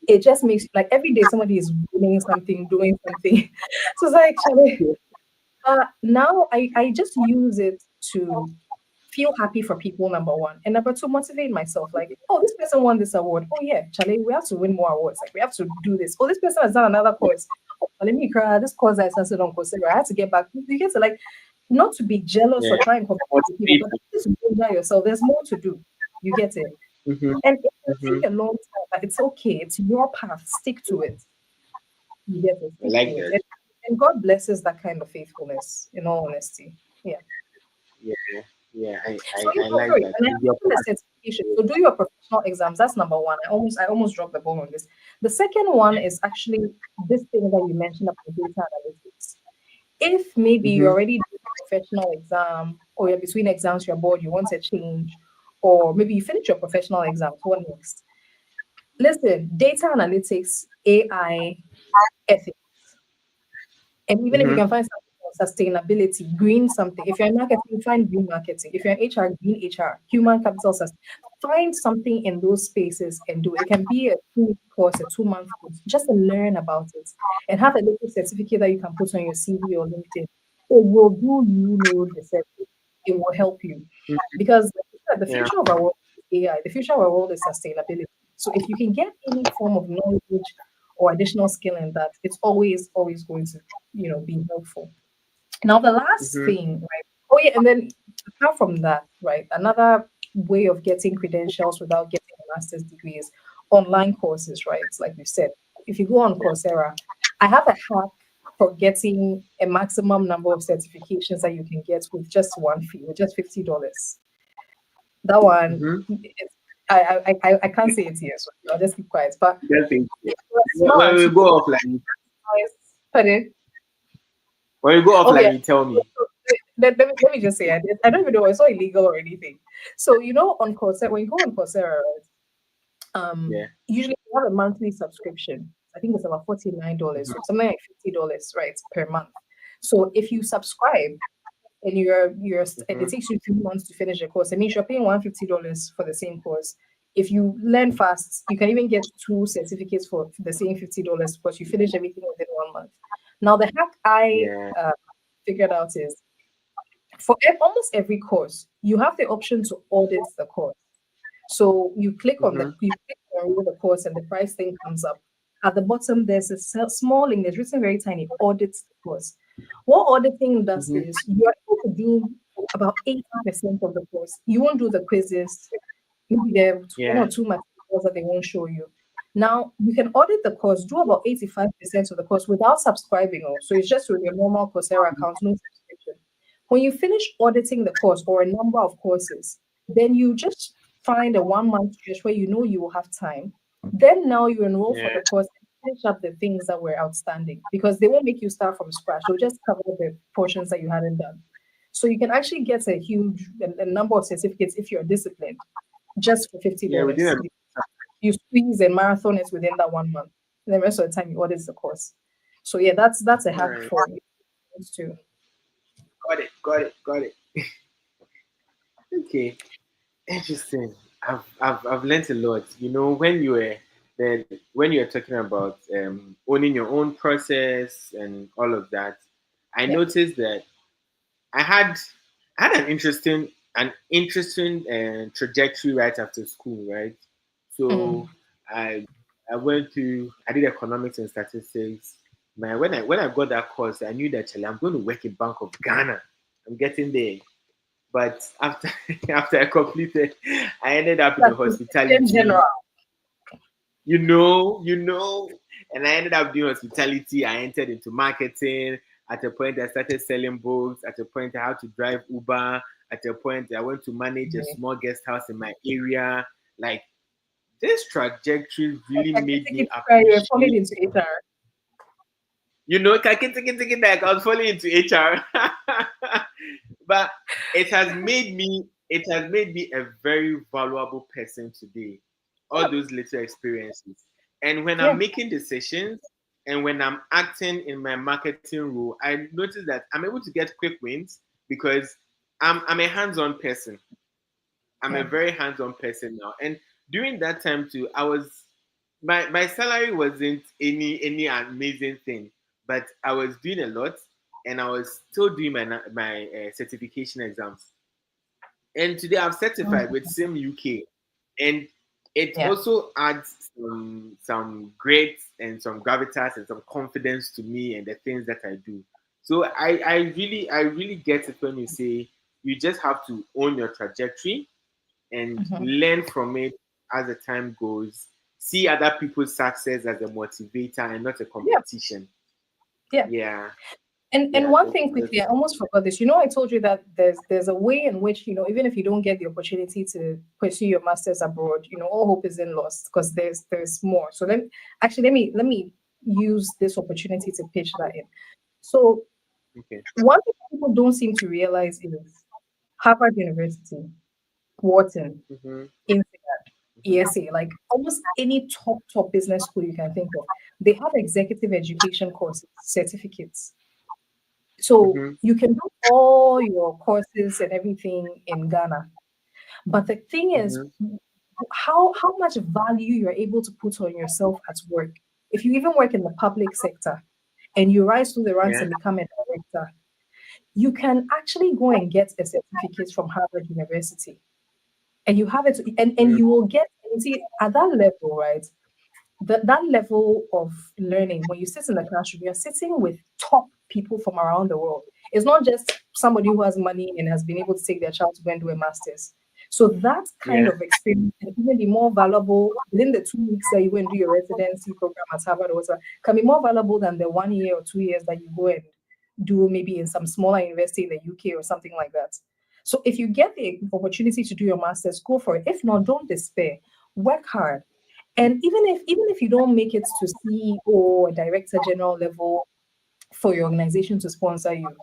it just makes like every day somebody is doing something, doing something. So it's like, Shade, now I just use it to feel happy for people, number one. And number two, motivate myself. Like, oh, this person won this award. Oh yeah, Charlie, we have to win more awards. Like we have to do this. Oh, this person has done another course. Oh, let me cry. This course I started on Coursera. I had to get back. You get to like not to be jealous Yeah. or try and compete with people, but Motivate. just to enjoy yourself. There's more to do. You get it? Mm-hmm. And it will Mm-hmm. take a long time, but it's okay. It's your path. Stick to it. You get it? I Stick like to it. that. And God blesses that kind of faithfulness, in all honesty. Yeah. Yeah. Yeah. So I yeah, like sorry, that. and I It's your mentioned the certification. So do your professional exams. That's number one. I almost dropped the ball on this. The second one is actually this thing that you mentioned about data analytics. If maybe you mm-hmm. already did a professional exam, or you're between exams, you're bored, you want a change, or maybe you finish your professional exams, what next? Listen, data analytics, AI, ethics. And even if you Mm-hmm. can find something on sustainability, green something. If you're in marketing, find green marketing. If you're in HR, green HR, human capital system. Find something in those spaces and do it. It can be a 2-week course, a 2-month course, just to learn about it and have a little certificate that you can put on your CV or LinkedIn. It will do you no deception. It will help you because the Yeah. future of our world is AI. The future of our world is sustainability. So if you can get any form of knowledge or additional skill in that, it's always going to be helpful. Now the last Mm-hmm. thing, right? Oh yeah, and then apart from that, right, another way of getting credentials without getting a master's degree is online courses, right? It's like you said, if you go on Yeah. Coursera, I have a hack for getting a maximum number of certifications that you can get with just one fee, with just $50. That one, Mm-hmm. I can't say it here, so I'll just keep quiet. But That's it. if you're When smart, we you go can offline, pardon? when we go Okay. offline, you tell me. Let me just say, I don't even know it's not illegal or anything. So on Coursera, when you go on Coursera, right, Yeah. usually you have a monthly subscription. I think it's about $49, Mm-hmm. so something like $50, right, per month. So if you subscribe and and Mm-hmm. it takes you 3 months to finish the course, it means you're paying $150 for the same course. If you learn fast, you can even get 2 certificates for the same $50 because you finish everything within 1 month. Now the hack I Yeah. figured out is for almost every course, you have the option to audit the course. So Mm-hmm. you click on enroll the course and the price thing comes up. At the bottom, there's a small link that's written very tiny, audits the course. What auditing does Mm-hmm. is you are able to do about 80% of the course. You won't do the quizzes. Maybe there are one Yeah. or two materials that they won't show you. Now you can audit the course, do about 85% of the course without subscribing. So it's just with your normal Coursera account, no subscription. When you finish auditing the course or a number of courses, then you just find a 1 month stretch where you know you will have time. Then now you enroll for Yeah. the course and finish up the things that were outstanding because they won't make you start from scratch. They'll just cover the portions that you hadn't done. So you can actually get a number of certificates if you're disciplined just for fifty Yeah. We dollars. didn't. You squeeze and marathon it within that 1 month. And the rest of the time you audit the course. So yeah, that's a All hack right. for me too. Got it. Got it. Got it. Okay. Interesting. I've learned a lot. When you were talking about owning your own process and all of that, I Yeah. noticed that I had I had an interesting trajectory right after school, right? So Mm. I I did economics and statistics. When I got that course, I knew that I'm going to work in Bank of Ghana. I'm getting there. But after after I completed, I ended up in the In hospitality. general. And I ended up doing hospitality. I entered into marketing. At a point, I started selling books. At a point, I had to drive Uber. At a point, I went to manage a Yeah. small guest house in my area. Like, this trajectory really I can made take me it to cry. You're falling appreciate, into HR. like I was falling into HR. But it has made me a very valuable person today. All Yep. those little experiences. And when Yeah. I'm making decisions and when I'm acting in my marketing role, I notice that I'm able to get quick wins because I'm a hands-on person. I'm a Yeah. very hands-on person now. And during that time too, my salary wasn't any amazing thing, but I was doing a lot, and I was still doing my certification exams. And today I'm certified with Mm. Sim UK, and it Yeah. also adds some grit and some gravitas and some confidence to me and the things that I do. So I really get it when you say you just have to own your trajectory and Mhm. learn from it as the time goes. See other people's success as a motivator and not a Yeah, competition. yeah. Yeah, And yeah. one That's, thing that's, quickly, I almost forgot this. You know, I told you that there's a way in which, even if you don't get the opportunity to pursue your masters abroad, all hope isn't lost because there's more. So let me use this opportunity to pitch that in. So okay. one thing people don't seem to realize is Harvard University, Wharton, Mm-hmm, INSEAD, mm-hmm, ESA, like almost any top business school you can think of, they have executive education courses, certificates. So mm-hmm. you can do all your courses and everything in Ghana. But the thing is, Mm-hmm. how much value you're able to put on yourself at work. If you even work in the public sector and you rise through the ranks Yeah. and become a director, you can actually go and get a certificate from Harvard University. And you have it, and Mm-hmm. you will get, you see, at that level, right? That level of learning, when you sit in the classroom, you're sitting with top people from around the world. It's not just somebody who has money and has been able to take their child to go and do a master's. So that kind Yeah. of experience can even be more valuable within the 2 weeks that you go and do your residency program at Harvard or whatever, can be more valuable than the 1 year or 2 years that you go and do maybe in some smaller university in the UK or something like that. So if you get the opportunity to do your master's, go for it. If not, don't despair. Work hard, and even if you don't make it to CEO or director general level for your organization to sponsor you,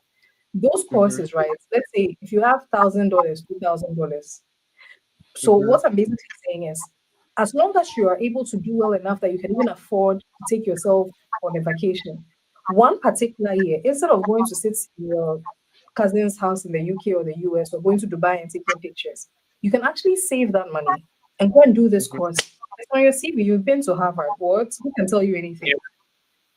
those Mm-hmm, courses, right? Let's say if you have $1,000, $2,000. So mm-hmm, what I'm basically saying is, as long as you are able to do well enough that you can even afford to take yourself on a vacation, one particular year, instead of going to sit in your cousin's house in the UK or the US or going to Dubai and taking pictures, you can actually save that money and go and do this mm-hmm. course. It's on your CV. You've been to Harvard. What? Who can tell you anything? Yeah,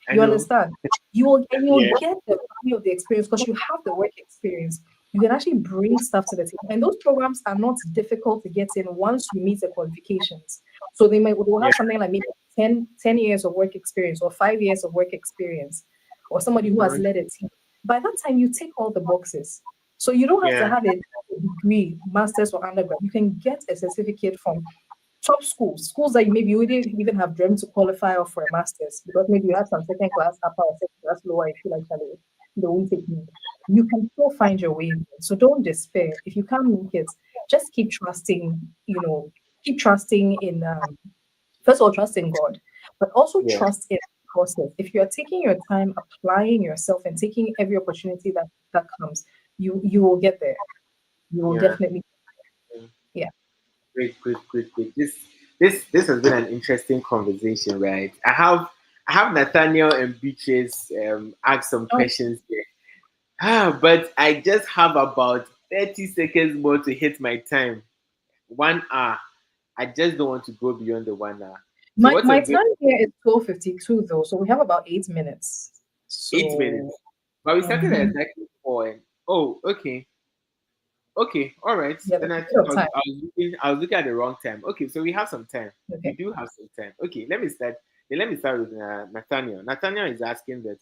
I You know. understand? You will Yeah. get the value of the experience because you have the work experience. You can actually bring stuff to the table. And those programs are not difficult to get in once you meet the qualifications. So they'll Yeah. have something like maybe 10 years of work experience or 5 years of work experience, or somebody who has Mm-hmm. led a team. By that time, you tick all the boxes. So you don't have to Yeah. have a degree, master's or undergrad. You can get a certificate from top schools that maybe you wouldn't even have dreamt to qualify for a master's because maybe you had some second class upper or second class lower. You feel like "Charlie, they won't take me." You can still find your way. So don't despair. If you can't make it, just keep trusting. Keep trusting in first of all, trust in God, but also Yeah. trust in the process. If you are taking your time, applying yourself, and taking every opportunity that comes, you will get there. You will Yeah. definitely, Yeah. yeah. Great, great, great, great. This has been an interesting conversation, right? I have Nathaniel and Beatrice ask some Oh, questions here. But I just have about 30 seconds more to hit my time. 1 hour. I just don't want to go beyond the 1 hour. So My what's a my good time here is 12:52 though, so we have about 8 minutes. 8 minutes? So But we started at mhm, exactly four. Oh, okay. Okay, all right. yeah, Then there's I a bit think of time. I was looking at the wrong time. Okay, so we have some time. We Okay. do have some time. Okay, let me start. Let me start with Nathaniel. Nathaniel is asking that,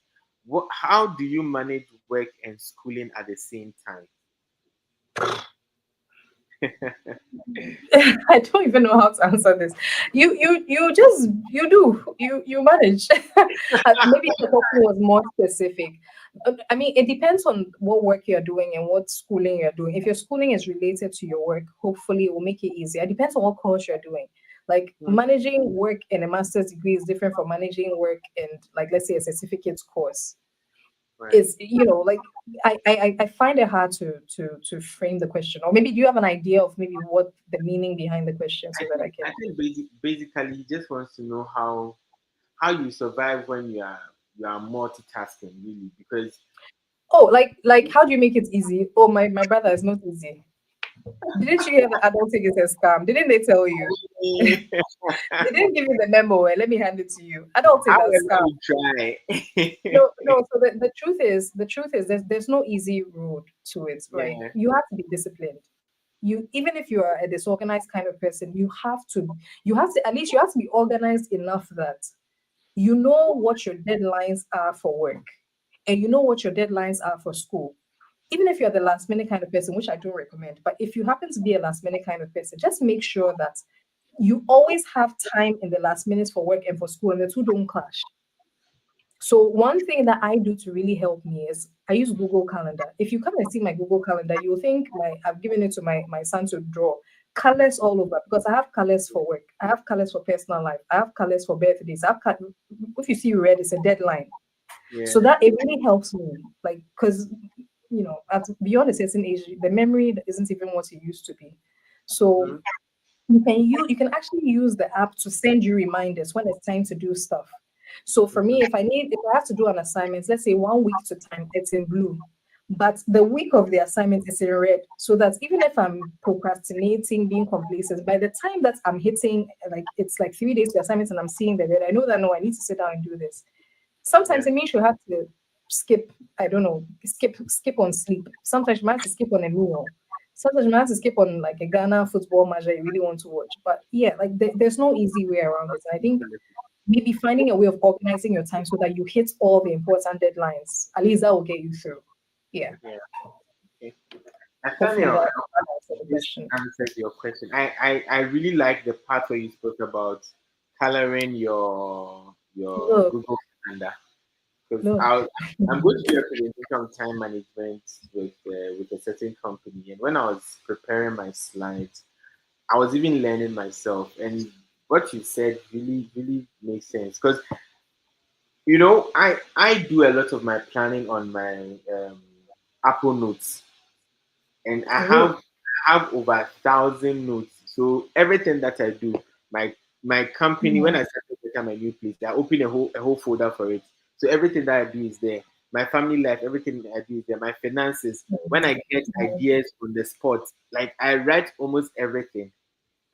how do you manage work and schooling at the same time? I don't even know how to answer this. You manage. Maybe if the question was more specific. I mean, it depends on what work you're doing and what schooling you're doing. If your schooling is related to your work, hopefully it will make it easier. It depends on what course you're doing. Like Hmm, managing work in a master's degree is different from managing work in, like, let's say, a certificate course. right. Is like I find it hard to frame the question, or maybe do you have an idea of maybe what the meaning behind the question I so that I think can. I think basically he just wants to know how you survive when you are multitasking really because Oh, like how do you make it easy? Oh, my brother, is not easy. Didn't you hear the adult think it's a scam? Didn't they tell you? They didn't give you the memo. Let me hand it to you. Adulting is however scam. you try. No. So the truth is there's no easy road to it, right? Yeah. You have to be disciplined. You, even if you are a disorganized kind of person, you have to at least you have to be organized enough that you know what your deadlines are for work. and you know what your deadlines are for school, even if you're the last minute kind of person, which I don't recommend, but if you happen to be a last minute kind of person, just make sure that you always have time in the last minutes for work and for school, and the two don't clash. So one thing that I do to really help me is I use Google Calendar. If you come and see my Google Calendar, you'll think I've given it to my son to draw colors all over, because I have colors for work, I have colors for personal life, I have colors for birthdays. If you see red, it's a deadline. So Yeah. that it really helps me, like, because at beyond a certain age, the memory isn't even what it used to be. So Mm-hmm. you can actually use the app to send you reminders when it's time to do stuff. So for Mm-hmm. me, if I have to do an assignment, let's say 1 week to time, it's in blue. But the week of the assignment is in red. So that even if I'm procrastinating, being complacent, by the time that I'm hitting, like, it's like 3 days to assignments and I'm seeing the red, I know that no, I need to sit down and do this. Sometimes Yeah. it means you have to skip, I don't know, skip on sleep. Sometimes you might have to skip on a meal. Sometimes you might have to skip on like a Ghana football match that you really want to watch. But yeah, like there's no easy way around it. I think maybe finding a way of organizing your time so that you hit all the important deadlines. At least that will get you through. Yeah. Yeah. Okay. Nathaniel, Hopefully that answers the this question. answers your question. I really like the part where you spoke about coloring your Look, Google Calendar, because look. I'm going to do a presentation on time management with a certain company, and when I was preparing my slides, I was even learning myself, and what you said really makes sense, because I do a lot of my planning on my Apple Notes, and Oh, I have over 1,000 notes. So everything that I do, my company, when I mm, start to become my new place, I open a whole folder for it. So everything that I do is there. My family life, everything that I do is there. My finances. When I get mm, ideas on the spot, like I write almost everything,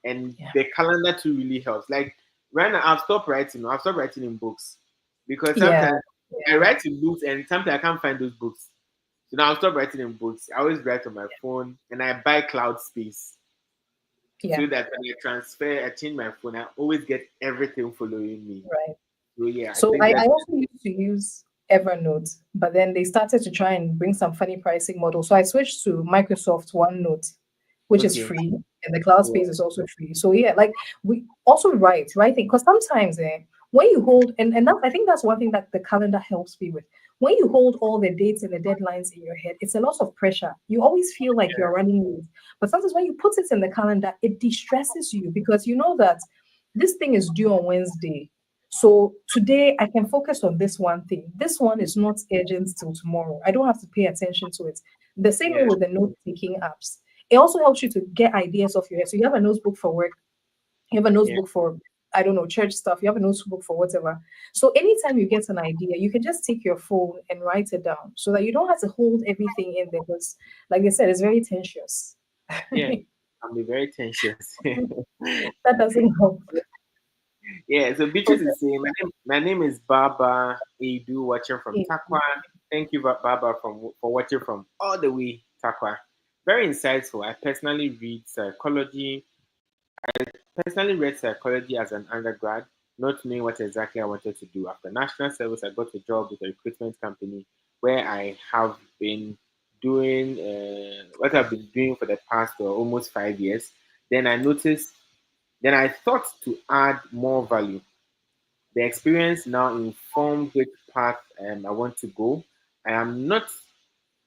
and yeah. the calendar too really helps. Like right now, I've stopped writing. I've stopped writing in books because Yeah. sometimes I Yeah. write in books, and sometimes I can't find those books. So now I'll stop writing in books. I always write on my phone, and I buy cloud space Yeah. so that when I change my phone, I always get everything following me. Right. So yeah, I So think I that also used to use Evernote, but then they started to try and bring some funny pricing models. So I switched to Microsoft OneNote, which is okay. free, and the cloud Yeah, space is also free. So yeah, like we also writing, because sometimes when you hold, and that, I think that's one thing that the calendar helps me with. When you hold all the dates and the deadlines in your head, it's a lot of pressure. You always feel like you're running late. But sometimes when you put it in the calendar, it distresses you because you know that this thing is due on Wednesday. So today I can focus on this one thing. This one is not urgent till tomorrow. I don't have to pay attention to it. The same way yeah, with the note taking apps. It also helps you to get ideas off your head. So you have a notebook for work, you have a yeah, notebook for, I don't know, church stuff, you have a notebook for whatever. So anytime you get an idea, you can just take your phone and write it down so that you don't have to hold everything in there because, like I said, it's very tensious. yeah. I'm be very tensions. That doesn't help. Yeah, so Beatrice Okay. is saying, my name is Baba Edu, watching from Takwa. Thank you, Baba, for watching from all the way Takwa. Very insightful. I personally read psychology as an undergrad, not knowing what exactly I wanted to do. After national service, I got a job with a recruitment company where I have been doing what I've been doing for the past almost 5 years. Then I noticed, then I thought to add more value. The experience now informed which path I want to go. I am not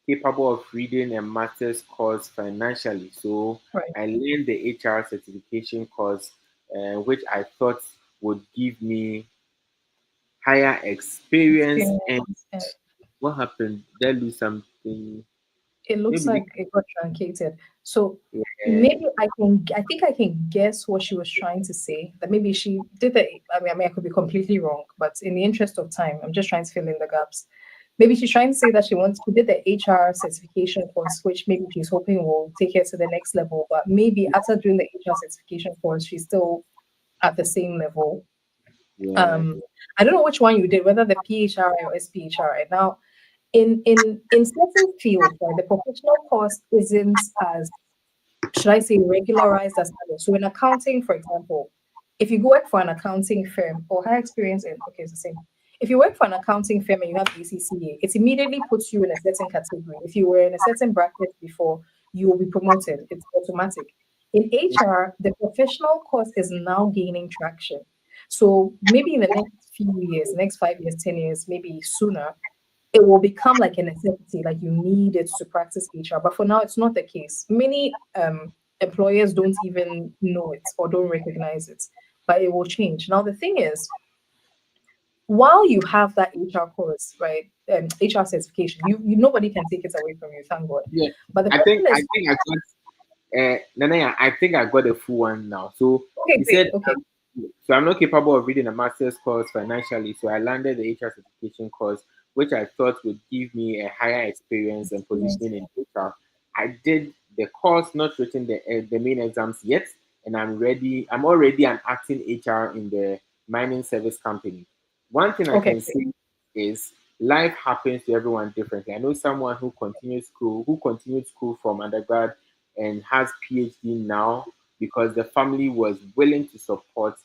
capable of reading a master's course financially, so Right. I learned the HR certification course, which I thought would give me higher experience. And Experience. And what happened? Did I lose something? it looks Maybe. like it got truncated. So Yeah. maybe I think I can guess what she was trying to say. That maybe she did the, I could be completely wrong, but in the interest of time, I'm just trying to fill in the gaps. Maybe she's trying to say that she did the HR certification course, which maybe she's hoping will take her to the next level. But maybe after doing the HR certification course, she's still at the same level. Yeah. Um, I don't know which one you did, whether the PHRI or SPHRI. Now, in certain fields, right, the professional course isn't as, should I say, regularized as others. So in accounting, for example, if you go work for an accounting firm or high experience in, okay, it's the same. if you work for an accounting firm and you have ACCA, it immediately puts you in a certain category. If you were in a certain bracket before, you will be promoted. It's automatic. In HR, the professional course is now gaining traction. So maybe in the next few years, next 5 years, 10 years, maybe sooner, it will become like a necessity, like you need it to practice HR. But for now, it's not the case. Many employers don't even know it or don't recognize it, but it will change. Now, the thing is, while you have that HR course, right, HR certification, you nobody can take it away from you, thank God. Yeah, But the I think question I is, think I got Nana Yaa, I think I got a full one now. So okay, you great, said okay, so I'm not capable of reading a master's course financially, so I landed the HR certification course, which I thought would give me a higher experience and experience. positioning in HR. I did the course, not written the main exams yet, and I'm ready. I'm already an acting HR in the mining service company. One thing I Okay, can say is life happens to everyone differently. I know someone who continued school from undergrad and has Ph.D. now because the family was willing to support,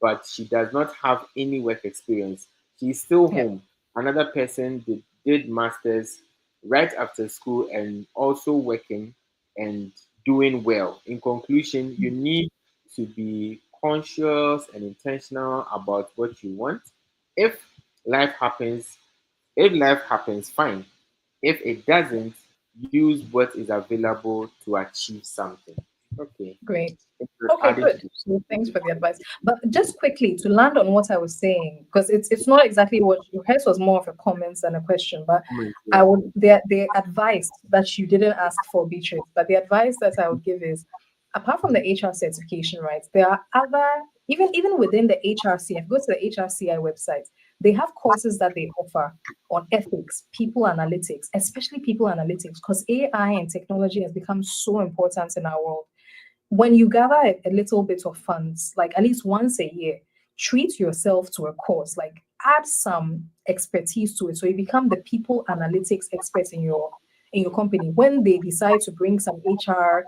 but she does not have any work experience. She's still yeah, home. Another person did masters right after school and also working and doing well. In conclusion, you need to be conscious and intentional about what you want. If life happens, if life happens, fine. If it doesn't, use what is available to achieve something. Okay. great. Thanks for Okay, adding to good. So thanks for the advice. But just quickly to land on what I was saying, because it's not exactly what your hers was more of a comment than a question, but comment. I Yeah. would the advice that you didn't ask for, Beatrice, but the advice that I would give is apart from the HR certification, right? There are other even within the HRC, if you go to the HRCI website, they have courses that they offer on ethics, people analytics, especially people analytics, because AI and technology has become so important in our world. When you gather a little bit of funds, like at least once a year, treat yourself to a course, like add some expertise to it. So you become the people analytics experts in your company. When they decide to bring some HR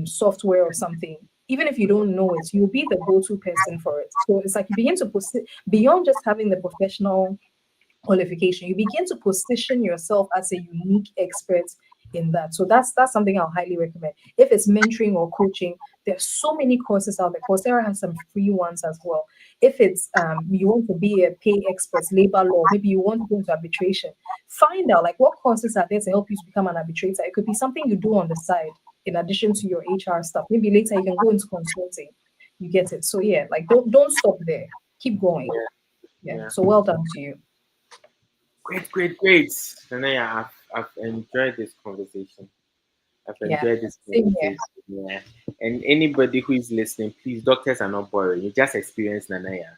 software or something, even if you don't know it, you'll be the go-to person for it. So it's like you begin to beyond just having the professional qualification, you begin to position yourself as a unique expert in that. So that's something I'll highly recommend. If it's mentoring or coaching, there's so many courses out there. Coursera has some free ones as well. If it's you want to be a pay expert, labor law, maybe you want to go into arbitration, find out like what courses are there to help you to become an arbitrator. It could be something you do on the side in addition to your HR stuff. Maybe later you can go into consulting. You get it. So yeah, like don't stop there. Keep going. Yeah. Yeah. Yeah. So well done to you. Great, great, great. Nanaya, I've enjoyed this conversation. I've Yeah. enjoyed this Same here. conversation. Yeah. And anybody who is listening, please, doctors are not boring. You just experience Nanaya.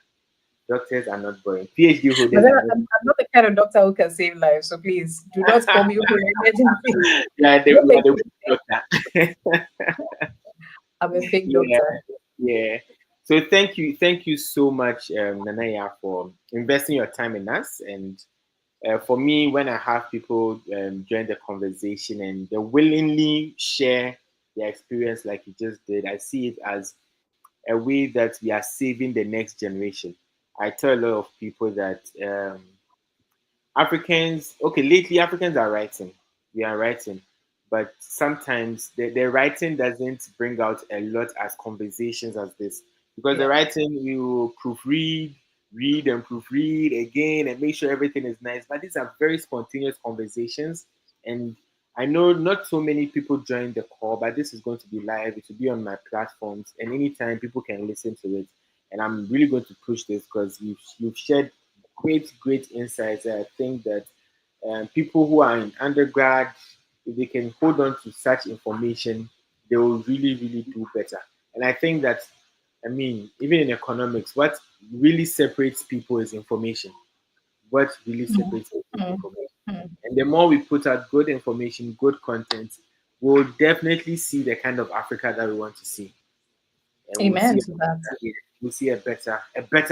Doctors are not boring. PhD But holders then are not. I'm not the kind of doctor who can save lives. So please do not call me for emergency. Yeah, Don't they are make the me weak think doctor. I'm a fake Yeah, doctor. yeah. So thank you so much, Nanaya, for investing your time in us. And for me, when I have people join the conversation and they willingly share their experience like you just did, I see it as a way that we are saving the next generation. I tell a lot of people that Africans, okay, lately Africans are writing. We are writing. But sometimes the writing doesn't bring out a lot as conversations as this. Because the Yeah. writing, you proofread, read and proofread again and make sure everything is nice. But these are very spontaneous conversations. And I know not so many people join the call, but this is going to be live. It will be on my platforms. And anytime people can listen to it. And I'm really going to push this because you've shared great insights. I think that people who are in undergrad, if they can hold on to such information, they will really do better. And I think that, I mean, even in economics, what really separates people is information. What really Mm, separates people is mm, information. mm. And the more we put out good information, good content, we'll definitely see the kind of Africa that we want to see, and Amen to that. we'll see a better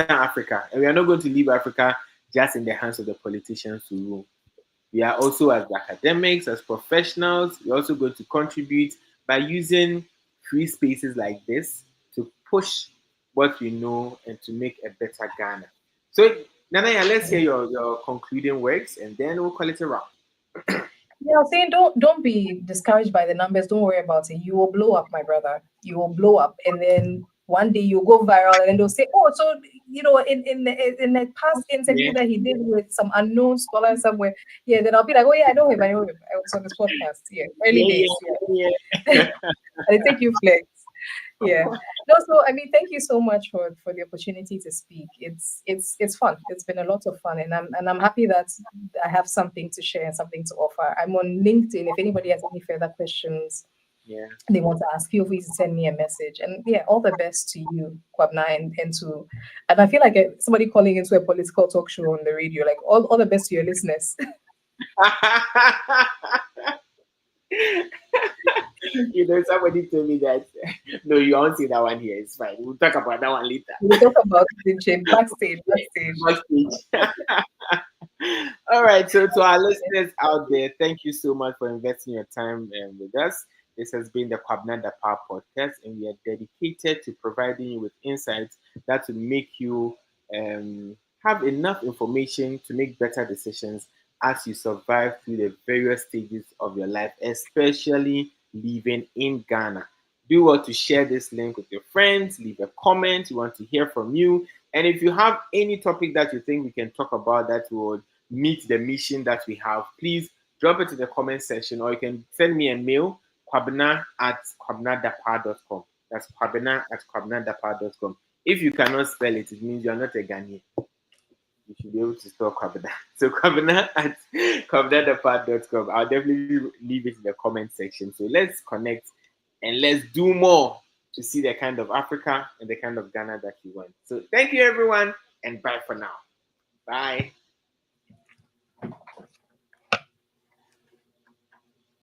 Africa. And we are not going to leave Africa just in the hands of the politicians to rule. We are also, as academics, as professionals, we're also going to contribute by using free spaces like this to push what we know and to make a better Ghana. So Nana Yaa, let's hear your concluding words, and then we'll call it a wrap. Yeah, I was saying don't be discouraged by the numbers. Don't worry about it. You will blow up, my brother. You will blow up, and then one day you'll go viral, and then they'll say, "Oh, so in the past interview Yeah, that he did with some unknown scholar somewhere, yeah." Then I'll be like, "Oh yeah, I know him. I know him. I was on his podcast. Yeah, early yeah, days. Yeah, yeah, yeah. I think you flex. Yeah. No, so I mean, thank you so much for the opportunity to speak. It's fun. It's been a lot of fun, and I'm happy that I have something to share and something to offer. I'm on LinkedIn. If anybody has any further questions Yeah. they want to ask, feel free to send me a message. And yeah, all the best to you, Kwabna, and I feel like somebody calling into a political talk show on the radio. Like all the best to your listeners. Somebody told me that no, you won't see that one here. It's fine. We'll talk about that one later. We'll talk about the backstage. Backstage. All right. So to our listeners out there, thank you so much for investing your time with us. This has been the Kwabna Dapa podcast, and we are dedicated to providing you with insights that will make you have enough information to make better decisions as you survive through the various stages of your life, especially living in Ghana. Do well to share this link with your friends, leave a comment. We want to hear from you. And if you have any topic that you think we can talk about that would meet the mission that we have, please drop it in the comment section, or you can send me a mail, kwabna@kwabnadapa.com. That's kwabna@kwabnadapa.com. If you cannot spell it, it means you're not a Ghanaian. You should be able to spell Kwabna. So kwabna@kwabnadapa.com. I'll definitely leave it in the comment section. So let's connect and let's do more to see the kind of Africa and the kind of Ghana that you want. So thank you everyone, and bye for now. Bye.